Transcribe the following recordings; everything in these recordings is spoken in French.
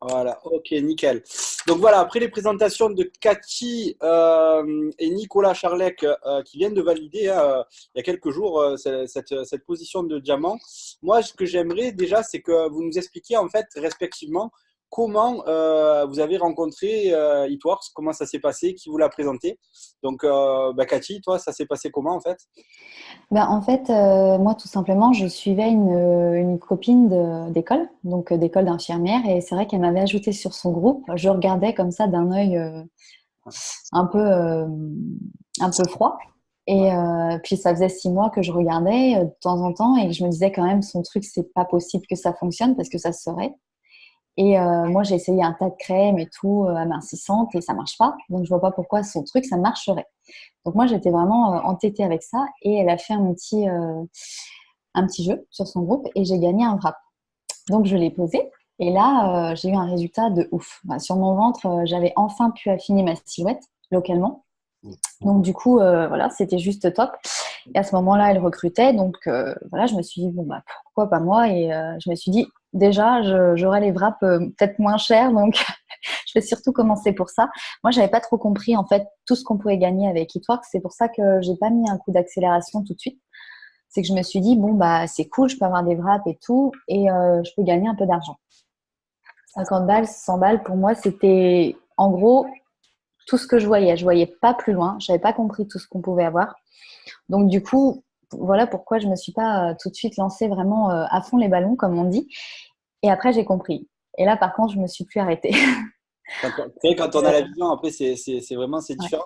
Voilà, ok, nickel. Donc voilà, après les présentations de Cathy et Nicolas Charlec qui viennent de valider il y a quelques jours cette position de diamant, moi ce que j'aimerais déjà c'est que vous nous expliquiez en fait respectivement comment vous avez rencontré Eatworks, comment ça s'est passé, qui vous l'a présenté. Donc Cathy, toi, ça s'est passé comment en fait? En fait, moi, tout simplement, je suivais une copine d'école, donc d'école d'infirmière, et c'est vrai qu'elle m'avait ajoutée sur son groupe. Je regardais comme ça d'un œil un peu, euh, un peu froid. Et puis, ça faisait 6 mois que je regardais de temps en temps et que je me disais quand même, son truc, c'est pas possible que ça fonctionne parce que ça se saurait. Et moi, j'ai essayé un tas de crèmes et tout, amincissantes, et ça marche pas. Donc, je vois pas pourquoi son truc, ça marcherait. Donc moi, j'étais vraiment entêtée avec ça et elle a fait un petit jeu sur son groupe et j'ai gagné un wrap. Donc je l'ai posé et là, j'ai eu un résultat de ouf. Bah, sur mon ventre, j'avais enfin pu affiner ma silhouette localement. Donc du coup, voilà, c'était juste top. Et à ce moment-là, elle recrutait. Donc voilà, je me suis dit, bon, bah, pourquoi pas moi? Et je me suis dit, déjà, j'aurai les wraps peut-être moins chers. Donc je vais surtout commencer pour ça. Moi, j'avais pas trop compris en fait tout ce qu'on pouvait gagner avec Eatworks. C'est pour ça que j'ai pas mis un coup d'accélération tout de suite. C'est que je me suis dit, bon, bah, c'est cool, je peux avoir des wraps et tout, et je peux gagner un peu d'argent. 50 balles, 100 balles, pour moi, c'était en gros tout ce que je voyais. Je voyais pas plus loin. Je n'avais pas compris tout ce qu'on pouvait avoir. Donc, du coup, voilà pourquoi je me suis pas tout de suite lancée vraiment à fond les ballons, comme on dit. Et après, j'ai compris. Et là, par contre, je me suis plus arrêtée. Quand on a la vision, après, c'est vraiment c'est Ouais. différent.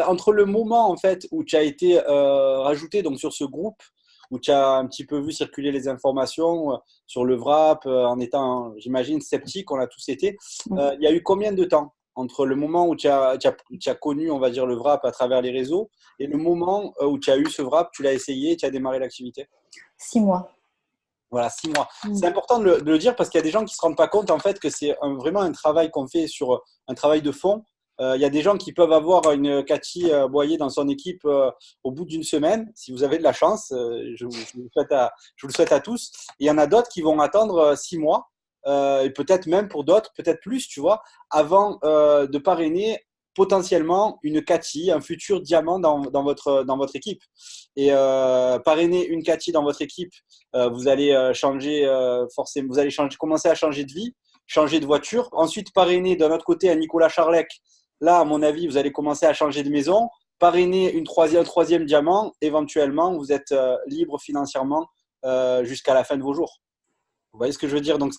Entre le moment en fait où tu as été rajouté donc sur ce groupe, où tu as un petit peu vu circuler les informations sur le VRAP, en étant, j'imagine, sceptique, on l'a tous été, il y a eu combien de temps entre le moment où tu as connu, on va dire, le VRAP à travers les réseaux et le moment où tu as eu ce VRAP, tu l'as essayé, tu as démarré l'activité? 6 mois. Voilà, 6 mois. C'est Mm. important de le dire parce qu'il y a des gens qui ne se rendent pas compte en fait que c'est vraiment un travail qu'on fait sur un travail de fond. Il y a des gens qui peuvent avoir une Cathy Boyer dans son équipe au bout d'une semaine, si vous avez de la chance. Je vous le souhaite je vous le souhaite à tous. Et il y en a d'autres qui vont attendre 6 mois, et peut-être même pour d'autres, peut-être plus, tu vois, avant de parrainer potentiellement une Cathy, un futur diamant dans votre équipe. Et parrainer une Cathy dans votre équipe, vous allez changer forcément, vous allez commencer à changer de vie, changer de voiture. Ensuite, parrainer d'un autre côté à Nicolas Charlec. Là, à mon avis, vous allez commencer à changer de maison. Parrainer un troisième diamant. Éventuellement, vous êtes libre financièrement jusqu'à la fin de vos jours. Vous voyez ce que je veux dire? Donc, ce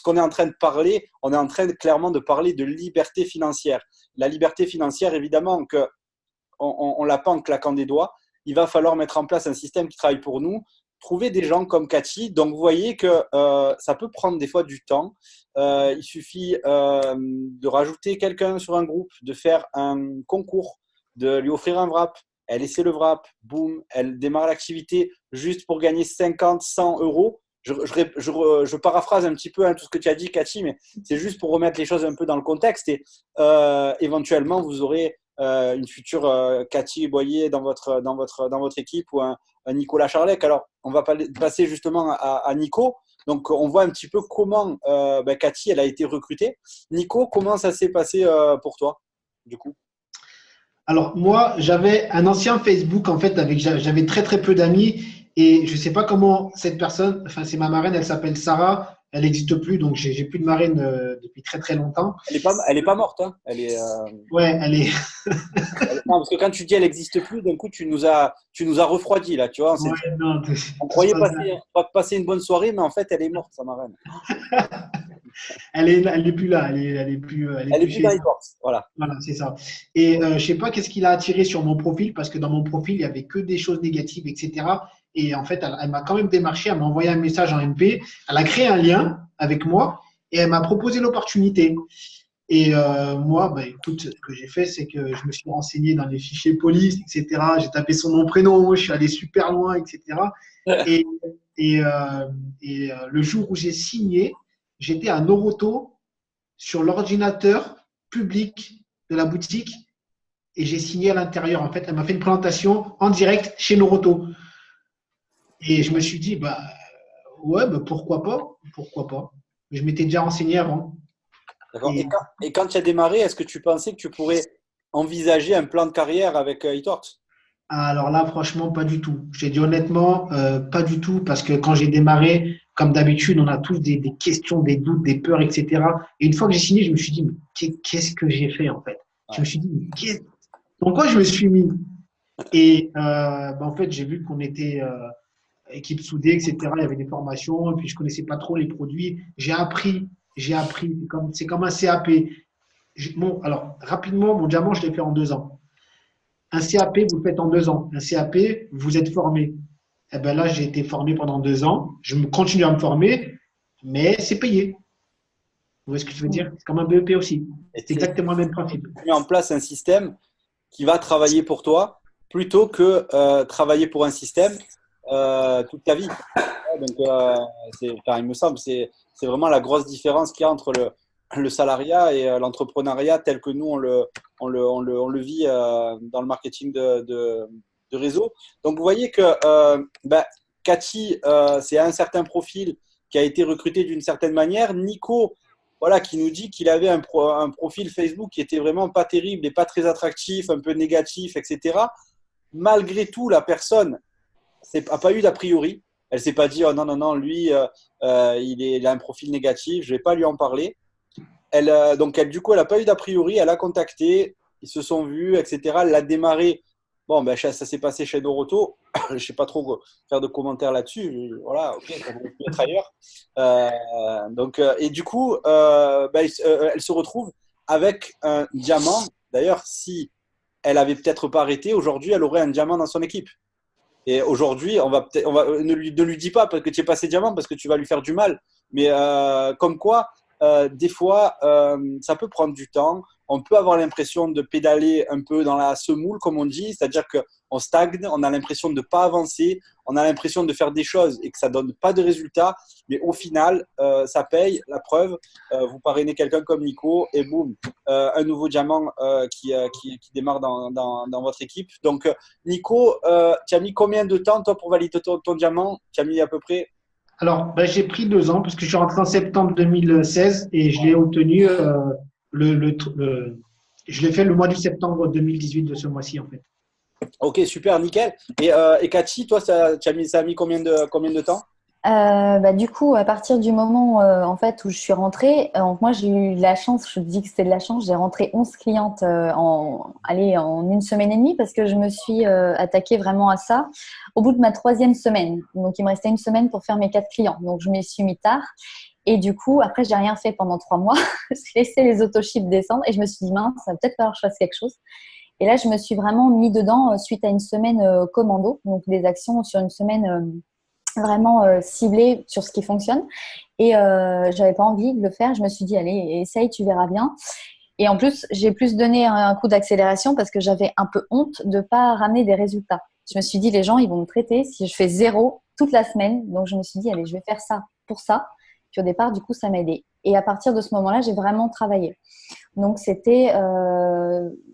qu'on est en train de parler, on est en train clairement de parler de liberté financière. La liberté financière, évidemment, que on l'a pas en claquant des doigts. Il va falloir mettre en place un système qui travaille pour nous, trouver des gens comme Cathy. Donc, vous voyez que ça peut prendre des fois du temps. Il suffit de rajouter quelqu'un sur un groupe, de faire un concours, de lui offrir un wrap. Elle essaie le wrap, boum, elle démarre l'activité juste pour gagner 50, 100 euros. Je paraphrase un petit peu tout ce que tu as dit, Cathy, mais c'est juste pour remettre les choses un peu dans le contexte. Et éventuellement, vous aurez une future Cathy Boyer dans votre équipe ou un Nicolas Charlec. Alors, on va passer justement à Nico. Donc, on voit un petit peu comment Cathy, elle a été recrutée. Nico, comment ça s'est passé pour toi, du coup? Alors moi, j'avais un ancien Facebook en fait avec j'avais très très peu d'amis et je sais pas comment cette personne, enfin c'est ma marraine, elle s'appelle Sarah, elle n'existe plus donc j'ai plus de marraine depuis très très longtemps. Elle est pas morte, hein. Ouais, elle est. Non, parce que quand tu dis elle n'existe plus, d'un coup, tu nous as refroidi, là, tu vois. Ouais, non, On tout se croyait passe bien. passer une bonne soirée, mais en fait, elle est morte, sa marraine. Elle est plus là, elle est Elle est plus plus chez dans les nous. corps. Voilà. Voilà, c'est ça. Et je sais pas qu'est-ce qu'il a attiré sur mon profil parce que dans mon profil il y avait que des choses négatives, etc. Et en fait, elle m'a quand même démarché, elle m'a envoyé un message en MP, elle a créé un lien avec moi et elle m'a proposé l'opportunité. Et moi, bah, écoute, ce que j'ai fait, c'est que je me suis renseigné dans les fichiers police, etc. J'ai tapé son nom, prénom, je suis allé super loin, etc. Et, et, euh, le jour où j'ai signé, j'étais à Noroto sur l'ordinateur public de la boutique et j'ai signé à l'intérieur. En fait, elle m'a fait une présentation en direct chez Noroto. Et je me suis dit, bah ouais, bah, pourquoi pas? Pourquoi pas? je m'étais déjà renseigné avant. D'accord. Et Et quand tu as démarré, est-ce que tu pensais que tu pourrais envisager un plan de carrière avec eTorts? alors là, franchement, pas du tout. J'ai dit honnêtement, pas du tout, parce que quand j'ai démarré, comme d'habitude, on a tous des questions, des doutes, des peurs, etc. Et une fois que j'ai signé, je me suis dit, mais qu'est-ce que j'ai fait en fait? Je me Ouais. suis dit, dans quoi je me suis mis? Et en fait, j'ai vu qu'on était équipe soudée, etc. Il y avait des formations, et puis je connaissais pas trop les produits. J'ai appris. C'est comme un CAP. Bon, alors, rapidement, mon diamant, je l'ai fait en 2 ans. Un CAP, vous le faites en 2 ans. Un CAP, vous êtes formé. Eh ben là, j'ai été formé pendant 2 ans. Je me continue à me former, mais c'est payé. Vous voyez ce que je veux dire? C'est comme un BEP aussi. Et C'est exactement le même principe. tu mets en place un système qui va travailler pour toi plutôt que travailler pour un système toute ta vie. Donc, il me semble, c'est vraiment la grosse différence qu'il y a entre le salariat et l'entrepreneuriat tel que nous, on le vit dans le marketing de réseau. Donc, vous voyez que Cathy, c'est un certain profil qui a été recruté d'une certaine manière. Nico, voilà, qui nous dit qu'il avait un profil Facebook qui était vraiment pas terrible et pas très attractif, un peu négatif, etc. Malgré tout, la personne n'a pas eu d'a priori. Elle s'est pas dit oh non non non lui il a un profil négatif, je vais pas lui en parler. Donc du coup elle a pas eu d'a priori, elle a contacté, ils se sont vus, etc. Elle a démarré. Bon ben ça s'est passé chez Doroto. Je sais pas trop faire de commentaires là-dessus. Voilà, ok, ça aurait pu être ailleurs. Et du coup elle se retrouve avec un diamant. D'ailleurs si elle avait peut-être pas arrêté, aujourd'hui elle aurait un diamant dans son équipe. Et aujourd'hui, ne lui dis pas parce que tu es passé diamant parce que tu vas lui faire du mal. Mais comme quoi, des fois, ça peut prendre du temps. On peut avoir l'impression de pédaler un peu dans la semoule, comme on dit, c'est-à-dire qu'on stagne, on a l'impression de ne pas avancer, on a l'impression de faire des choses et que ça ne donne pas de résultats. Mais au final, ça paye. La preuve, vous parrainez quelqu'un comme Nico et boum, un nouveau diamant qui démarre dans votre équipe. Donc, Nico, tu as mis combien de temps, toi, pour valider ton diamant? Tu as mis à peu près. Alors, j'ai pris 2 ans parce que je suis rentré en septembre 2016 et je l'ai obtenu le, le, je l'ai fait le mois de septembre 2018 de ce mois-ci en fait. Ok, super, nickel. Et Cathy, toi, ça a mis combien de temps? Du coup, à partir du moment en fait où je suis rentrée, moi j'ai eu la chance, je dis que c'était de la chance, j'ai rentré 11 clientes en une semaine et demie parce que je me suis attaquée vraiment à ça au bout de ma 3e semaine. Donc il me restait une semaine pour faire mes 4 clients. Donc je m'y suis mis tard. Et du coup, après, j'ai rien fait pendant 3 mois. J'ai laissé les autochips descendre et je me suis dit, mince, ça va peut-être falloir que je fasse quelque chose. Et là, je me suis vraiment mis dedans suite à une semaine commando, donc des actions sur une semaine vraiment ciblée sur ce qui fonctionne. Et j'avais pas envie de le faire. Je me suis dit, allez, essaye, tu verras bien. Et en plus, j'ai plus donné un coup d'accélération parce que j'avais un peu honte de pas ramener des résultats. Je me suis dit, les gens, ils vont me traiter si je fais 0 toute la semaine. Donc, je me suis dit, allez, je vais faire ça pour ça. Puis au départ, du coup, ça m'a aidé. Et à partir de ce moment-là, j'ai vraiment travaillé. Donc, c'était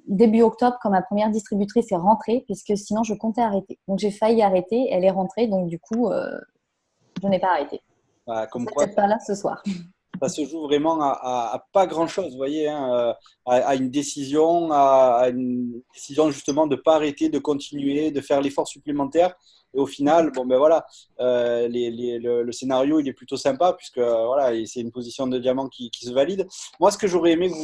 début octobre quand ma première distributrice est rentrée, puisque sinon, je comptais arrêter. Donc, j'ai failli arrêter. Elle est rentrée. Donc, du coup, je n'ai pas arrêté. Bah, Vous comme n'êtes quoi, peut-être pas là ce soir. ça se joue vraiment à pas grand-chose, vous voyez, hein, à une décision, à une décision justement de ne pas arrêter, de continuer, de faire l'effort supplémentaire. Et au final, bon ben voilà, le scénario il est plutôt sympa puisque voilà, c'est une position de diamant qui se valide. Moi, ce que j'aurais aimé que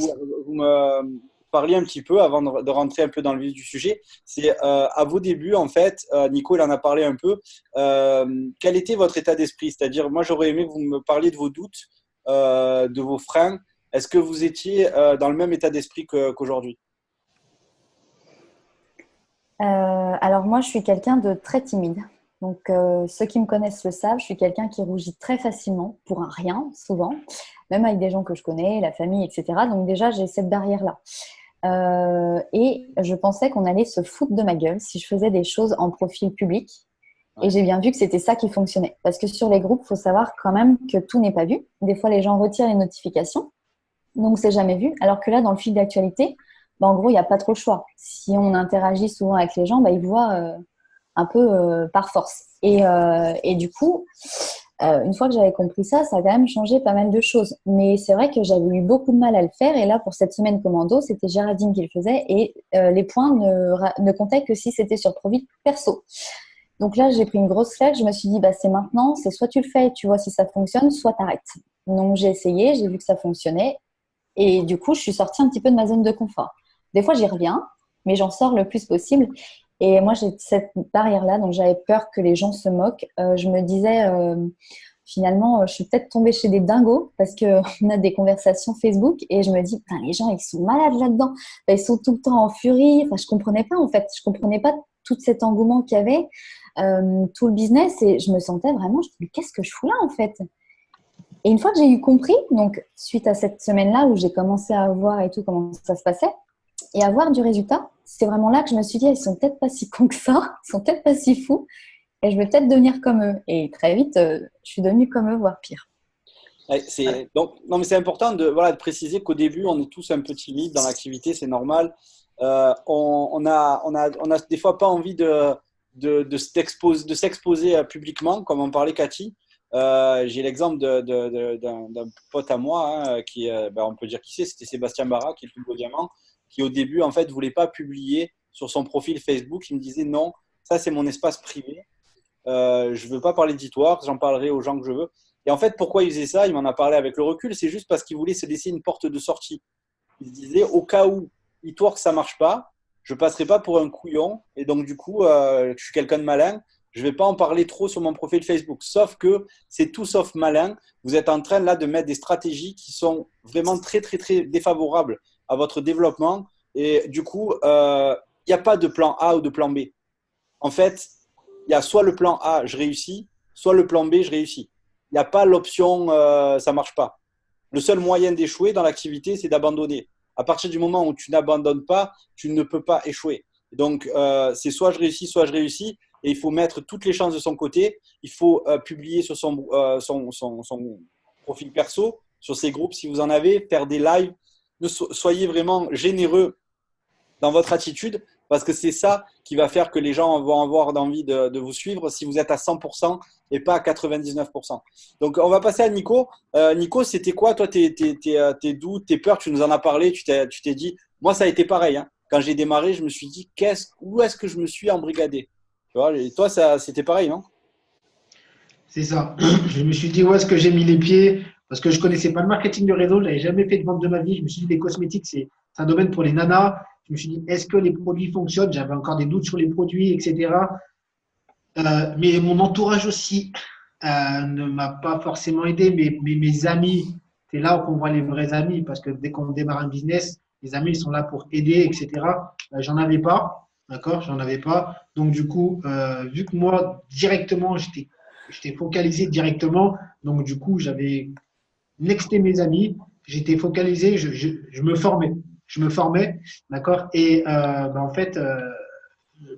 vous me parliez un petit peu avant de rentrer un peu dans le vif du sujet, c'est à vos débuts en fait, Nico il en a parlé un peu. Quel était votre état d'esprit? C'est-à-dire, moi j'aurais aimé que vous me parliez de vos doutes, de vos freins. Est-ce que vous étiez dans le même état d'esprit qu'aujourd'hui? Alors moi, je suis quelqu'un de très timide. Donc ceux qui me connaissent le savent, je suis quelqu'un qui rougit très facilement pour un rien, souvent, même avec des gens que je connais, la famille, etc. Donc déjà, j'ai cette barrière-là. Et je pensais qu'on allait se foutre de ma gueule si je faisais des choses en profil public. Et Ouais. j'ai bien vu que c'était ça qui fonctionnait. Parce que sur les groupes, il faut savoir quand même que tout n'est pas vu. Des fois, les gens retirent les notifications. Donc, c'est jamais vu. Alors que là, dans le fil d'actualité, en gros, il n'y a pas trop le choix. Si on interagit souvent avec les gens, ils voient un peu par force. Et du coup, Une fois que j'avais compris ça, ça a quand même changé pas mal de choses. Mais c'est vrai que j'avais eu beaucoup de mal à le faire. Et là, pour cette semaine commando, c'était Géraldine qui le faisait. Et les points ne comptaient que si c'était sur profil perso. Donc là, j'ai pris une grosse claque. Je me suis dit, bah, c'est maintenant. C'est soit tu le fais et tu vois si ça fonctionne, soit tu arrêtes. Donc j'ai essayé, j'ai vu que ça fonctionnait. Et du coup, je suis sortie un petit peu de ma zone de confort. Des fois, j'y reviens, mais j'en sors le plus possible. Et moi, j'ai cette barrière-là, donc j'avais peur que les gens se moquent. Je me disais, finalement, je suis peut-être tombée chez des dingos parce qu'on a des conversations Facebook et je me dis, putain, les gens, ils sont malades là-dedans. Enfin, ils sont tout le temps en furie. Enfin, je comprenais pas, en fait. Je comprenais pas tout cet engouement qu'il y avait, tout le business. Et je me sentais vraiment, je me dis, mais qu'est-ce que je fous là, en fait? Et une fois que j'ai eu compris, donc suite à cette semaine-là où j'ai commencé à voir et tout comment ça se passait, et à voir du résultat, c'est vraiment là que je me suis dit, ils sont peut-être pas si cons que ça, ils sont peut-être pas si fous, et je vais peut-être devenir comme eux. Et très vite, je suis devenue comme eux, voire pire. Ouais, donc, non, mais c'est important de préciser qu'au début, on est tous un peu timides dans l'activité, c'est normal. On a des fois pas envie de s'exposer publiquement, comme en parlait Cathy. J'ai l'exemple d'un pote à moi qui, on peut dire qui c'est, c'était Sébastien Barra, qui est le plus beau diamant, qui au début en fait voulait pas publier sur son profil Facebook. Il me disait non, ça c'est mon espace privé. Je veux pas parler d'E-Tworks, j'en parlerai aux gens que je veux. Et en fait, pourquoi il faisait ça? Il m'en a parlé avec le recul. C'est juste parce qu'il voulait se laisser une porte de sortie. Il se disait au cas où Eatworks ça marche pas, je passerai pas pour un couillon. Et donc du coup, je suis quelqu'un de malin. Je vais pas en parler trop sur mon profil Facebook. Sauf que c'est tout sauf malin. Vous êtes en train là de mettre des stratégies qui sont vraiment très très très défavorables à votre développement. Et du coup, il n'y a pas de plan A ou de plan B. En fait, il y a soit le plan A, je réussis, soit le plan B, je réussis. Il n'y a pas l'option ça marche pas. Le seul moyen d'échouer dans l'activité, c'est d'abandonner. À partir du moment où tu n'abandonnes pas, tu ne peux pas échouer. Donc, c'est soit je réussis, soit je réussis. Et il faut mettre toutes les chances de son côté. Il faut publier sur son profil perso, sur ses groupes si vous en avez, faire des lives. Soyez vraiment généreux dans votre attitude, parce que c'est ça qui va faire que les gens vont avoir envie de vous suivre si vous êtes à 100% et pas à 99%. Donc, on va passer à Nico. Nico, c'était quoi, toi, tes doutes, tes peurs? Tu nous en as parlé, tu t'es dit, moi, ça a été pareil. Hein. Quand j'ai démarré, je me suis dit, où est-ce que je me suis embrigadé? Tu vois, et toi, c'était pareil, non? C'est ça. Je me suis dit où est-ce que j'ai mis les pieds parce que je connaissais pas le marketing de réseau, je n'avais jamais fait de vente de ma vie. Je me suis dit les cosmétiques, c'est un domaine pour les nanas. Je me suis dit est-ce que les produits fonctionnent? J'avais encore des doutes sur les produits, etc. Mais mon entourage aussi ne m'a pas forcément aidé. Mais mes amis, c'est là qu'on voit les vrais amis parce que dès qu'on démarre un business, les amis ils sont là pour aider, etc. J'en avais pas, d'accord? J'en avais pas. Donc du coup, vu que moi directement j'étais focalisé directement, donc du coup j'avais nexté mes amis, j'étais focalisé, je me formais, d'accord? Et en fait,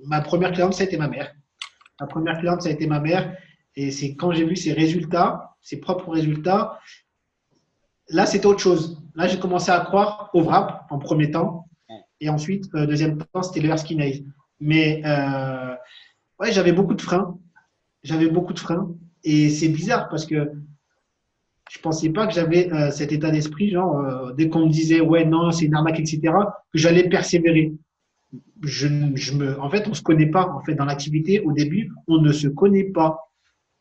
ma première cliente ça a été ma mère. Ma première cliente, ça a été ma mère. Et c'est quand j'ai vu ses résultats, ses propres résultats, là, c'était autre chose. Là, j'ai commencé à croire au wrap en premier temps. Et ensuite, deuxième temps, c'était le Erskine. Mais ouais, j'avais beaucoup de freins. J'avais beaucoup de freins. Et c'est bizarre parce que je pensais pas que j'avais cet état d'esprit, genre, dès qu'on me disait, ouais, non, c'est une arnaque, etc., que j'allais persévérer. En fait, on se connaît pas. En fait, dans l'activité, au début, on ne se connaît pas.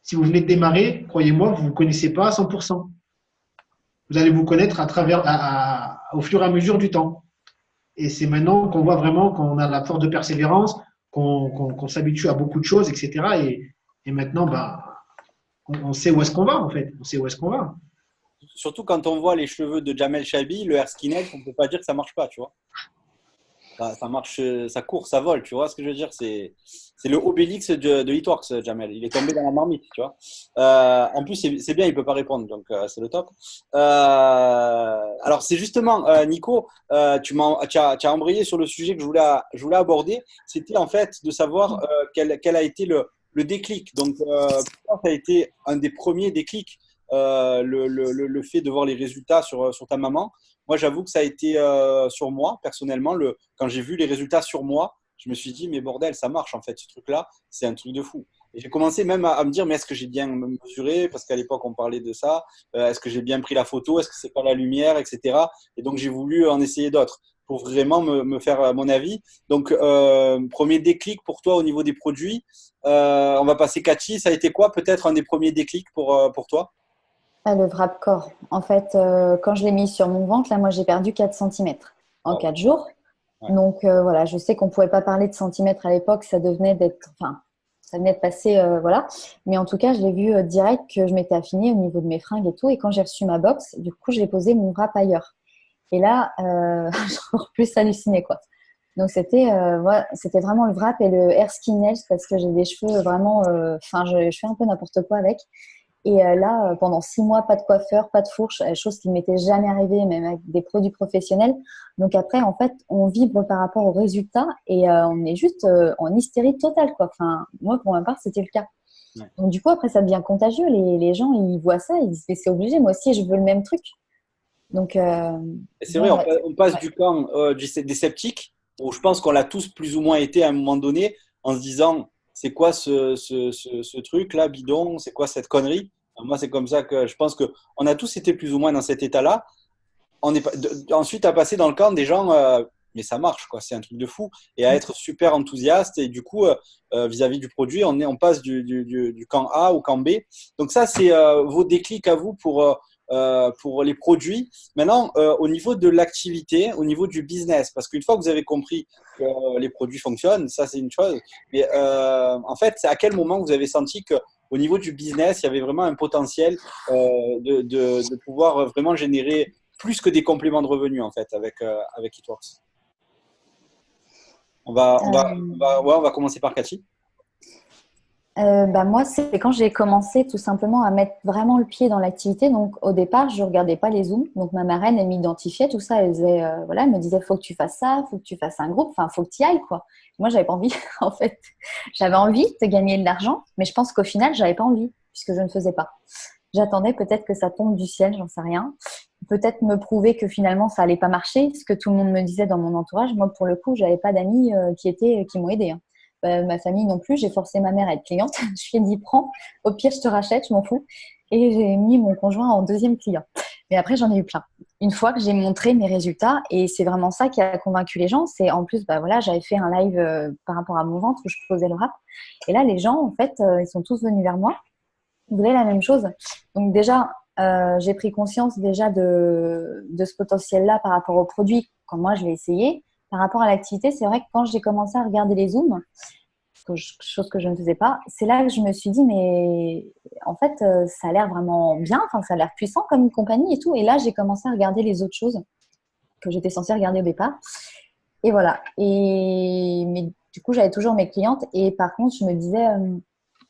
Si vous venez de démarrer, croyez-moi, vous ne vous connaissez pas à 100%. Vous allez vous connaître au fur et à mesure du temps. Et c'est maintenant qu'on voit vraiment qu'on a la force de persévérance, qu'on s'habitue à beaucoup de choses, etc. Et maintenant, on sait où est-ce qu'on va, en fait. On sait où est-ce qu'on va. Surtout quand on voit les cheveux de Jamel Chabi, le Erskine, on ne peut pas dire que ça marche pas, tu vois. Ça marche, ça court, ça vole, tu vois ce que je veux dire? C'est le Obélix de Hitworks, Jamel. Il est tombé dans la marmite, tu vois. En plus, c'est bien, il peut pas répondre, donc c'est le top. Alors, c'est justement, Nico, tu as embrayé sur le sujet que je voulais aborder. C'était en fait de savoir quel a été le déclic. Donc, ça a été un des premiers déclics, le fait de voir les résultats sur ta maman. Moi, j'avoue que ça a été sur moi, personnellement. Quand j'ai vu les résultats sur moi, je me suis dit, mais bordel, ça marche en fait, ce truc-là, c'est un truc de fou. Et j'ai commencé même à me dire, mais est-ce que j'ai bien mesuré? Parce qu'à l'époque, on parlait de ça. Est-ce que j'ai bien pris la photo? Est-ce que c'est pas la lumière, etc. Et donc, j'ai voulu en essayer d'autres pour vraiment me faire mon avis. Donc, premier déclic pour toi au niveau des produits. On va passer Cathy. Ça a été quoi peut-être un des premiers déclics pour toi? Ah, le Wrapcore. En fait, quand je l'ai mis sur mon ventre, là, moi, j'ai perdu 4 centimètres en Wow. 4 jours. Ouais. Donc, voilà, je sais qu'on ne pouvait pas parler de centimètres à l'époque. Ça venait de passer, voilà. Mais en tout cas, je l'ai vu direct que je m'étais affinée au niveau de mes fringues et tout. Et quand j'ai reçu ma box, du coup, j'ai posé mon wrap ailleurs. Et là, j'ai encore plus halluciné, quoi. Donc, voilà, c'était vraiment le wrap et le hair skin nails parce que j'ai des cheveux vraiment… Enfin, je fais un peu n'importe quoi avec. Et là, pendant 6 mois, pas de coiffeur, pas de fourche, chose qui ne m'était jamais arrivée, même avec des produits professionnels. Donc après, en fait, on vibre par rapport aux résultats et on est juste en hystérie totale, quoi. Enfin, moi, pour ma part, c'était le cas. Ouais. Donc du coup, après, ça devient contagieux. Les gens, ils voient ça, ils disent, mais c'est obligé, moi aussi, je veux le même truc. Donc, Et c'est vrai, bon, on passe ouais. du camp des sceptiques, où je pense qu'on l'a tous plus ou moins été à un moment donné, en se disant, c'est quoi ce truc-là, bidon, c'est quoi cette connerie? Moi, c'est comme ça que je pense qu'on a tous été plus ou moins dans cet état-là. Ensuite, à passer dans le camp des gens, mais ça marche, quoi, c'est un truc de fou, et à être super enthousiaste, et du coup, vis-à-vis du produit, on passe du camp A au camp B. Donc ça, c'est vos déclics à vous pour les produits. Maintenant, au niveau de l'activité, au niveau du business, parce qu'une fois que vous avez compris que les produits fonctionnent, ça c'est une chose, mais en fait, c'est à quel moment vous avez senti que au niveau du business, il y avait vraiment un potentiel de pouvoir vraiment générer plus que des compléments de revenus en fait avec Eatworks. Ouais, on va commencer par Cathy. Bah moi, c'est quand j'ai commencé tout simplement à mettre vraiment le pied dans l'activité. Donc, au départ, je regardais pas les Zooms. Donc, ma marraine, elle m'identifiait, tout ça. Elle disait, voilà, elle me disait, faut que tu fasses ça, faut que tu fasses un groupe, enfin, faut que tu y ailles, quoi. Moi, j'avais pas envie, en fait. J'avais envie de gagner de l'argent, mais je pense qu'au final, j'avais pas envie, puisque je ne faisais pas. J'attendais peut-être que ça tombe du ciel, j'en sais rien. Peut-être me prouver que finalement, ça allait pas marcher, ce que tout le monde me disait dans mon entourage. Moi, pour le coup, j'avais pas d'amis qui m'ont aidé, hein. Ma famille non plus, j'ai forcé ma mère à être cliente. Je lui ai dit, prends, au pire, je te rachète, je m'en fous. Et j'ai mis mon conjoint en deuxième client. Mais après, j'en ai eu plein. Une fois que j'ai montré mes résultats, et c'est vraiment ça qui a convaincu les gens, c'est en plus, bah voilà, j'avais fait un live par rapport à mon ventre où je posais le rap. Et là, les gens, en fait, ils sont tous venus vers moi. Ils voulaient la même chose. Donc déjà, j'ai pris conscience déjà de ce potentiel-là par rapport au produit quand moi, je l'ai essayé. Par rapport à l'activité, c'est vrai que quand j'ai commencé à regarder les Zooms, chose que je ne faisais pas, c'est là que je me suis dit, mais en fait, ça a l'air vraiment bien, enfin, ça a l'air puissant comme une compagnie et tout. Et là, j'ai commencé à regarder les autres choses que j'étais censée regarder au départ. Et voilà. Mais du coup, j'avais toujours mes clientes. Et par contre, je me disais,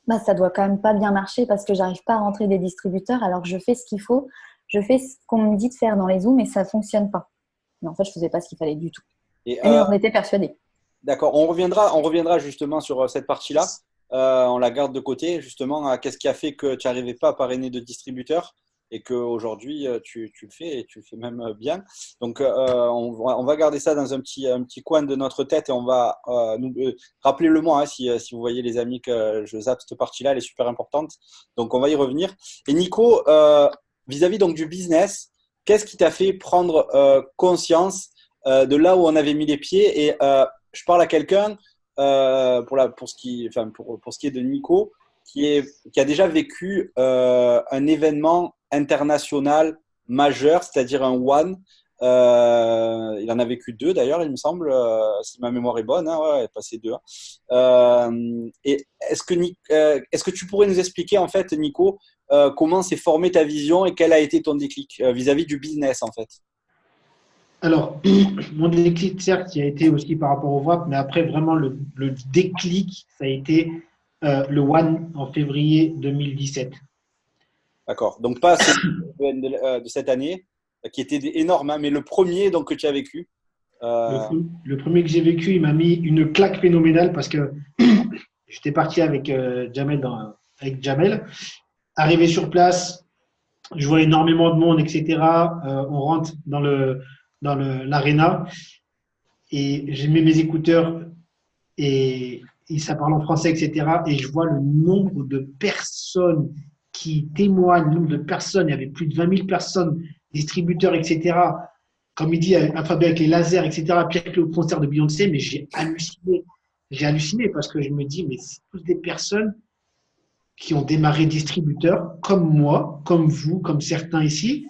bah, ça doit quand même pas bien marcher parce que j'arrive pas à rentrer des distributeurs alors que je fais ce qu'il faut. Je fais ce qu'on me dit de faire dans les Zooms, mais ça fonctionne pas. Mais en fait, je faisais pas ce qu'il fallait du tout. Et Et j'en étais persuadée. d'accord, on reviendra justement sur cette partie-là. On la garde de côté, justement, à qu'est-ce qui a fait que tu n'arrivais pas à parrainer de distributeur et qu'aujourd'hui, tu le fais et tu le fais même bien. Donc, on va garder ça dans un petit coin de notre tête et on va rappelez-le moi hein, si vous voyez les amis que je zappe cette partie-là, elle est super importante. Donc, on va y revenir. Et Nico, vis-à-vis donc du business, qu'est-ce qui t'a fait prendre conscience de là où on avait mis les pieds et je parle à quelqu'un pour ce qui est de Nico, qui a déjà vécu un événement international majeur, c'est-à-dire un one. Il en a vécu deux d'ailleurs, il me semble, si ma mémoire est bonne, hein, ouais, elle est passée deux. Et est-ce que tu pourrais nous expliquer en fait, Nico, comment s'est formée ta vision et quel a été ton déclic vis-à-vis du business en fait? Alors, mon déclic, certes, qui a été aussi par rapport au VAP, mais après, vraiment, le déclic, ça a été le One en février 2017. D'accord. Donc pas celui de cette année, qui était énorme, hein, mais le premier donc, que tu as vécu. Le, Euh, le premier que j'ai vécu, il m'a mis une claque phénoménale parce que j'étais parti avec avec Jamel. Arrivé sur place, je vois énormément de monde, etc. On rentre dans l'aréna et j'ai mis mes écouteurs et ça parle en français, etc. Et je vois le nombre de personnes qui témoignent, le nombre de personnes, il y avait plus de 20 000 personnes, distributeurs, etc. Comme il dit, Fabien, avec les lasers, etc., pire que le concert de Beyoncé, mais j'ai halluciné. J'ai halluciné parce que je me dis, mais c'est tous des personnes qui ont démarré distributeurs comme moi, comme vous, comme certains ici,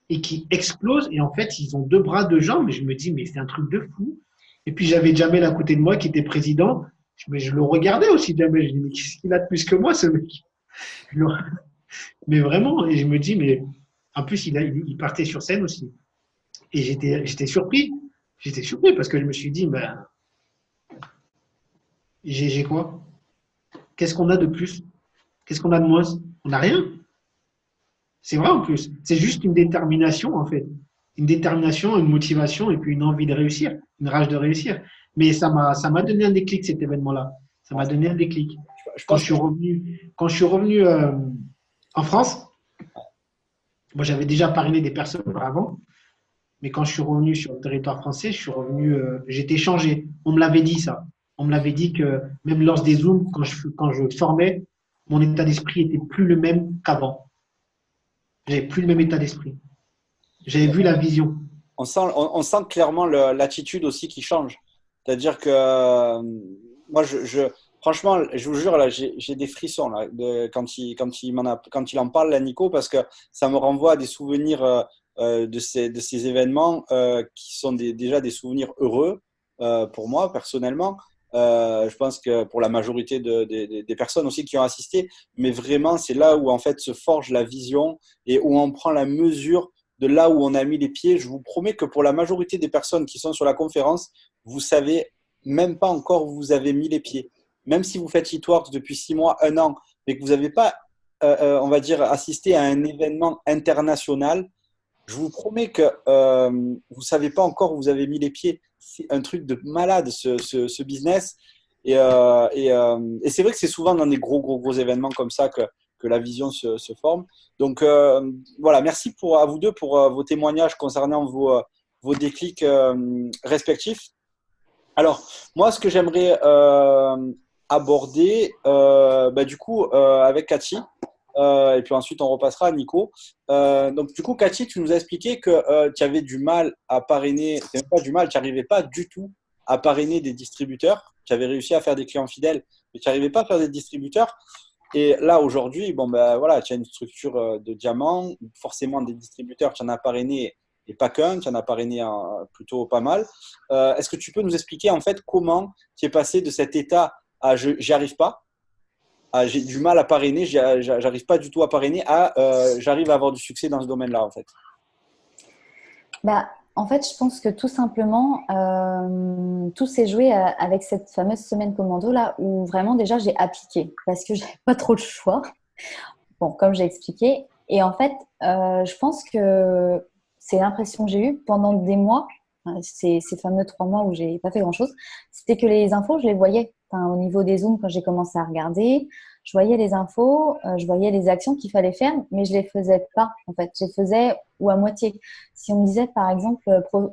et qui explosent. Et en fait, ils ont 2 bras, 2 jambes. Et je me dis, mais c'est un truc de fou. Et puis, j'avais Jamel à côté de moi qui était président. Mais je le regardais aussi, Jamel. Je dis, mais qu'est-ce qu'il a de plus que moi, ce mec? Mais vraiment, et je me dis, mais en plus, il partait sur scène aussi. Et j'étais surpris. J'étais surpris parce que je me suis dit, ben, j'ai quoi? Qu'est-ce qu'on a de plus? Qu'est-ce qu'on a de moins? On n'a rien. C'est vrai en plus. C'est juste une détermination, en fait. Une détermination, une motivation et puis une envie de réussir, une rage de réussir. Mais ça m'a donné un déclic, cet événement-là. Ça m'a donné un déclic. Je Quand pense je que suis revenu en France, moi j'avais déjà parrainé des personnes avant, mais quand je suis revenu sur le territoire français, j'étais changé. On me l'avait dit ça. On me l'avait dit que même lors des Zooms, quand je formais, mon état d'esprit était plus le même qu'avant. J'avais plus le même état d'esprit. J'avais vu la vision. on sent clairement l'attitude aussi qui change. C'est-à-dire que moi, franchement, je vous jure, là, j'ai des frissons là, quand il en parle, là, Nico, parce que ça me renvoie à des souvenirs de ces événements qui sont déjà des souvenirs heureux pour moi, personnellement. Je pense que pour la majorité des personnes aussi qui ont assisté, mais vraiment, c'est là où en fait se forge la vision et où on prend la mesure de là où on a mis les pieds. Je vous promets que pour la majorité des personnes qui sont sur la conférence, vous savez même pas encore où vous avez mis les pieds. Même si vous faites Hitworks depuis 6 mois, un an, mais que vous n'avez pas, on va dire, assisté à un événement international, je vous promets que vous savez pas encore où vous avez mis les pieds. C'est un truc de malade, ce business. Et c'est vrai que c'est souvent dans des gros événements comme ça que la vision se forme. Donc voilà, merci à vous deux pour vos témoignages concernant vos déclics respectifs. Alors, moi, ce que j'aimerais aborder, du coup, avec Cathy, et puis ensuite on repassera à Nico. Donc, du coup, Cathy, tu nous as expliqué que tu avais du mal à parrainer, même pas du mal, tu n'arrivais pas du tout à parrainer des distributeurs. Tu avais réussi à faire des clients fidèles, mais tu n'arrivais pas à faire des distributeurs. Et là, aujourd'hui, bon, ben, voilà, tu as une structure de diamant, forcément des distributeurs, tu en as parrainé et pas qu'un, tu en as parrainé plutôt pas mal. Est-ce que tu peux nous expliquer en fait comment tu es passé de cet état à j'y arrive pas, à j'ai du mal à parrainer, j'arrive pas du tout à parrainer, à j'arrive à avoir du succès dans ce domaine-là en fait? Bah, en fait, je pense que tout simplement, tout s'est joué avec cette fameuse semaine commando là où vraiment déjà j'ai appliqué parce que j'avais pas trop le choix. Bon, comme j'ai expliqué. Et en fait, je pense que c'est l'impression que j'ai eue pendant des mois, ces fameux 3 mois où j'ai pas fait grand-chose, c'était que les infos, je les voyais. Enfin, au niveau des Zooms, quand j'ai commencé à regarder, je voyais les infos, je voyais les actions qu'il fallait faire, mais je les faisais pas, en fait. Je les faisais ou à moitié. Si on me disait, par exemple,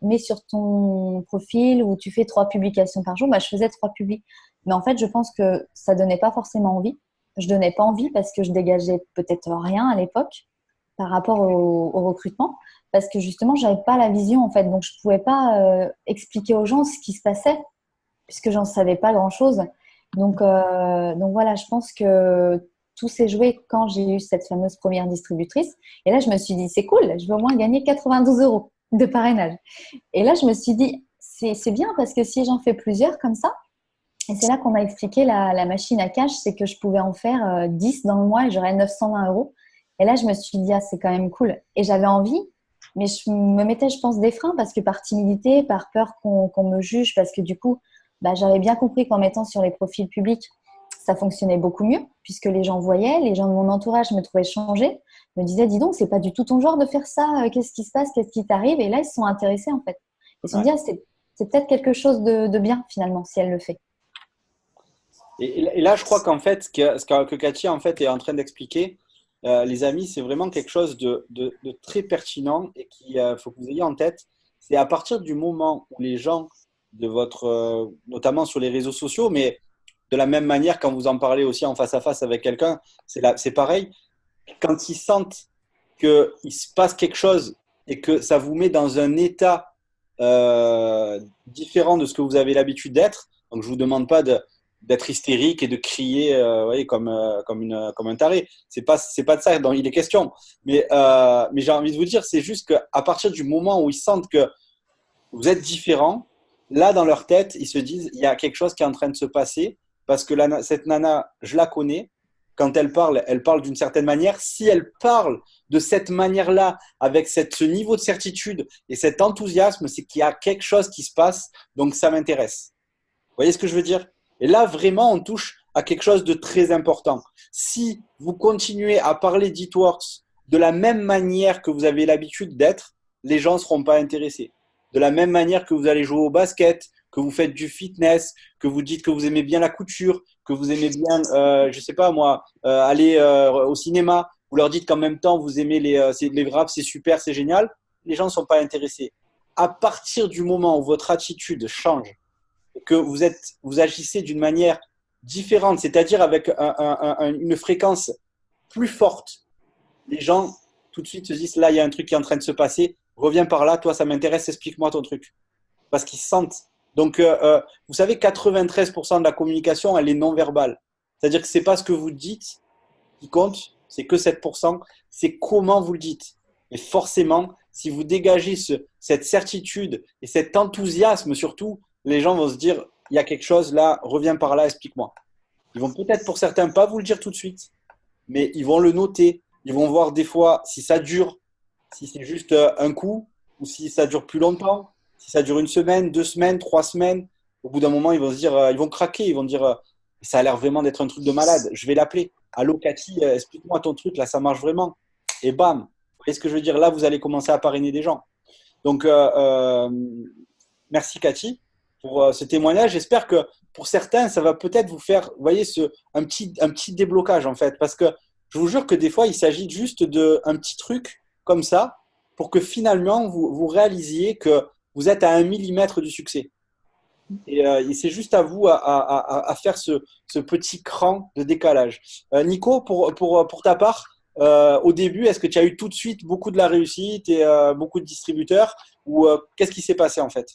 mets sur ton profil où tu fais 3 publications par jour, bah, je faisais 3 publis. Mais en fait, je pense que ça donnait pas forcément envie. Je donnais pas envie parce que je dégageais peut-être rien à l'époque par rapport au recrutement, parce que justement, j'avais pas la vision en fait, donc je pouvais pas expliquer aux gens ce qui se passait puisque j'en savais pas grand-chose. Donc voilà, je pense que tout s'est joué quand j'ai eu cette fameuse première distributrice. Et là, je me suis dit, c'est cool, je vais au moins gagner 92 € de parrainage. Et là, je me suis dit, c'est bien parce que si j'en fais plusieurs comme ça, et c'est là qu'on m'a expliqué la machine à cash, c'est que je pouvais en faire 10 dans le mois et j'aurais 920 €. Et là, je me suis dit, ah, c'est quand même cool. Et j'avais envie, mais je me mettais, je pense, des freins parce que par timidité, par peur qu'on me juge, parce que du coup, bah, j'avais bien compris qu'en mettant sur les profils publics, ça fonctionnait beaucoup mieux puisque les gens voyaient, les gens de mon entourage me trouvaient changée, me disaient, dis donc, c'est pas du tout ton genre de faire ça, qu'est-ce qui se passe, qu'est-ce qui t'arrive? Et là, ils se sont intéressés en fait. Ils se sont Ouais. dit, ah, c'est peut-être quelque chose de bien finalement si elle le fait. Et là, je crois qu'en fait, ce que Cathy en fait est en train d'expliquer, les amis, c'est vraiment quelque chose de très pertinent et qu'il faut que vous ayez en tête. C'est à partir du moment où les gens de votre, notamment sur les réseaux sociaux, mais de la même manière, quand vous en parlez aussi en face à face avec quelqu'un, c'est pareil. Quand ils sentent qu'il se passe quelque chose et que ça vous met dans un état différent de ce que vous avez l'habitude d'être, donc je ne vous demande pas d'être hystérique et de crier voyez, comme un taré. C'est pas de ça dont il est question. Mais j'ai envie de vous dire, c'est juste qu'à partir du moment où ils sentent que vous êtes différent, là, dans leur tête, ils se disent, il y a quelque chose qui est en train de se passer parce que cette nana, je la connais. Quand elle parle d'une certaine manière. Si elle parle de cette manière-là, avec ce niveau de certitude et cet enthousiasme, c'est qu'il y a quelque chose qui se passe, donc ça m'intéresse. Vous voyez ce que je veux dire? Et là, vraiment, on touche à quelque chose de très important. Si vous continuez à parler d'Eatworks de la même manière que vous avez l'habitude d'être, les gens ne seront pas intéressés. De la même manière que vous allez jouer au basket, que vous faites du fitness, que vous dites que vous aimez bien la couture, que vous aimez bien, je sais pas moi, aller au cinéma, vous leur dites qu'en même temps vous aimez les wraps, c'est super, c'est génial, les gens ne sont pas intéressés. À partir du moment où votre attitude change, que vous agissez d'une manière différente, c'est-à-dire avec une fréquence plus forte, les gens tout de suite se disent là il y a un truc qui est en train de se passer, reviens par là, toi ça m'intéresse, explique-moi ton truc. Parce qu'ils sentent. Donc, vous savez, 93% de la communication, elle est non verbale. C'est-à-dire que ce n'est pas ce que vous dites qui compte, c'est que 7%, c'est comment vous le dites. Et forcément, si vous dégagez cette certitude et cet enthousiasme surtout, les gens vont se dire, il y a quelque chose là, reviens par là, explique-moi. Ils vont peut-être pour certains pas vous le dire tout de suite, mais ils vont le noter. Ils vont voir des fois si ça dure, si c'est juste un coup ou si ça dure plus longtemps. Si ça dure 1 semaine, 2 semaines, 3 semaines, au bout d'un moment, ils vont se dire, ils vont craquer, ils vont dire, ça a l'air vraiment d'être un truc de malade. Je vais l'appeler. Allô, Cathy, explique-moi ton truc, là, ça marche vraiment. Et bam, vous voyez ce que je veux dire? Là, vous allez commencer à parrainer des gens. Donc, merci, Cathy, pour ce témoignage. J'espère que pour certains, ça va peut-être vous faire, vous voyez, un petit déblocage, en fait. Parce que je vous jure que des fois, il s'agit juste d'un petit truc comme ça pour que finalement, vous réalisiez que vous êtes à 1 millimètre du succès. Et c'est juste à vous à faire ce petit cran de décalage. Nico, pour ta part, au début, est-ce que tu as eu tout de suite beaucoup de la réussite et beaucoup de distributeurs ou qu'est-ce qui s'est passé en fait?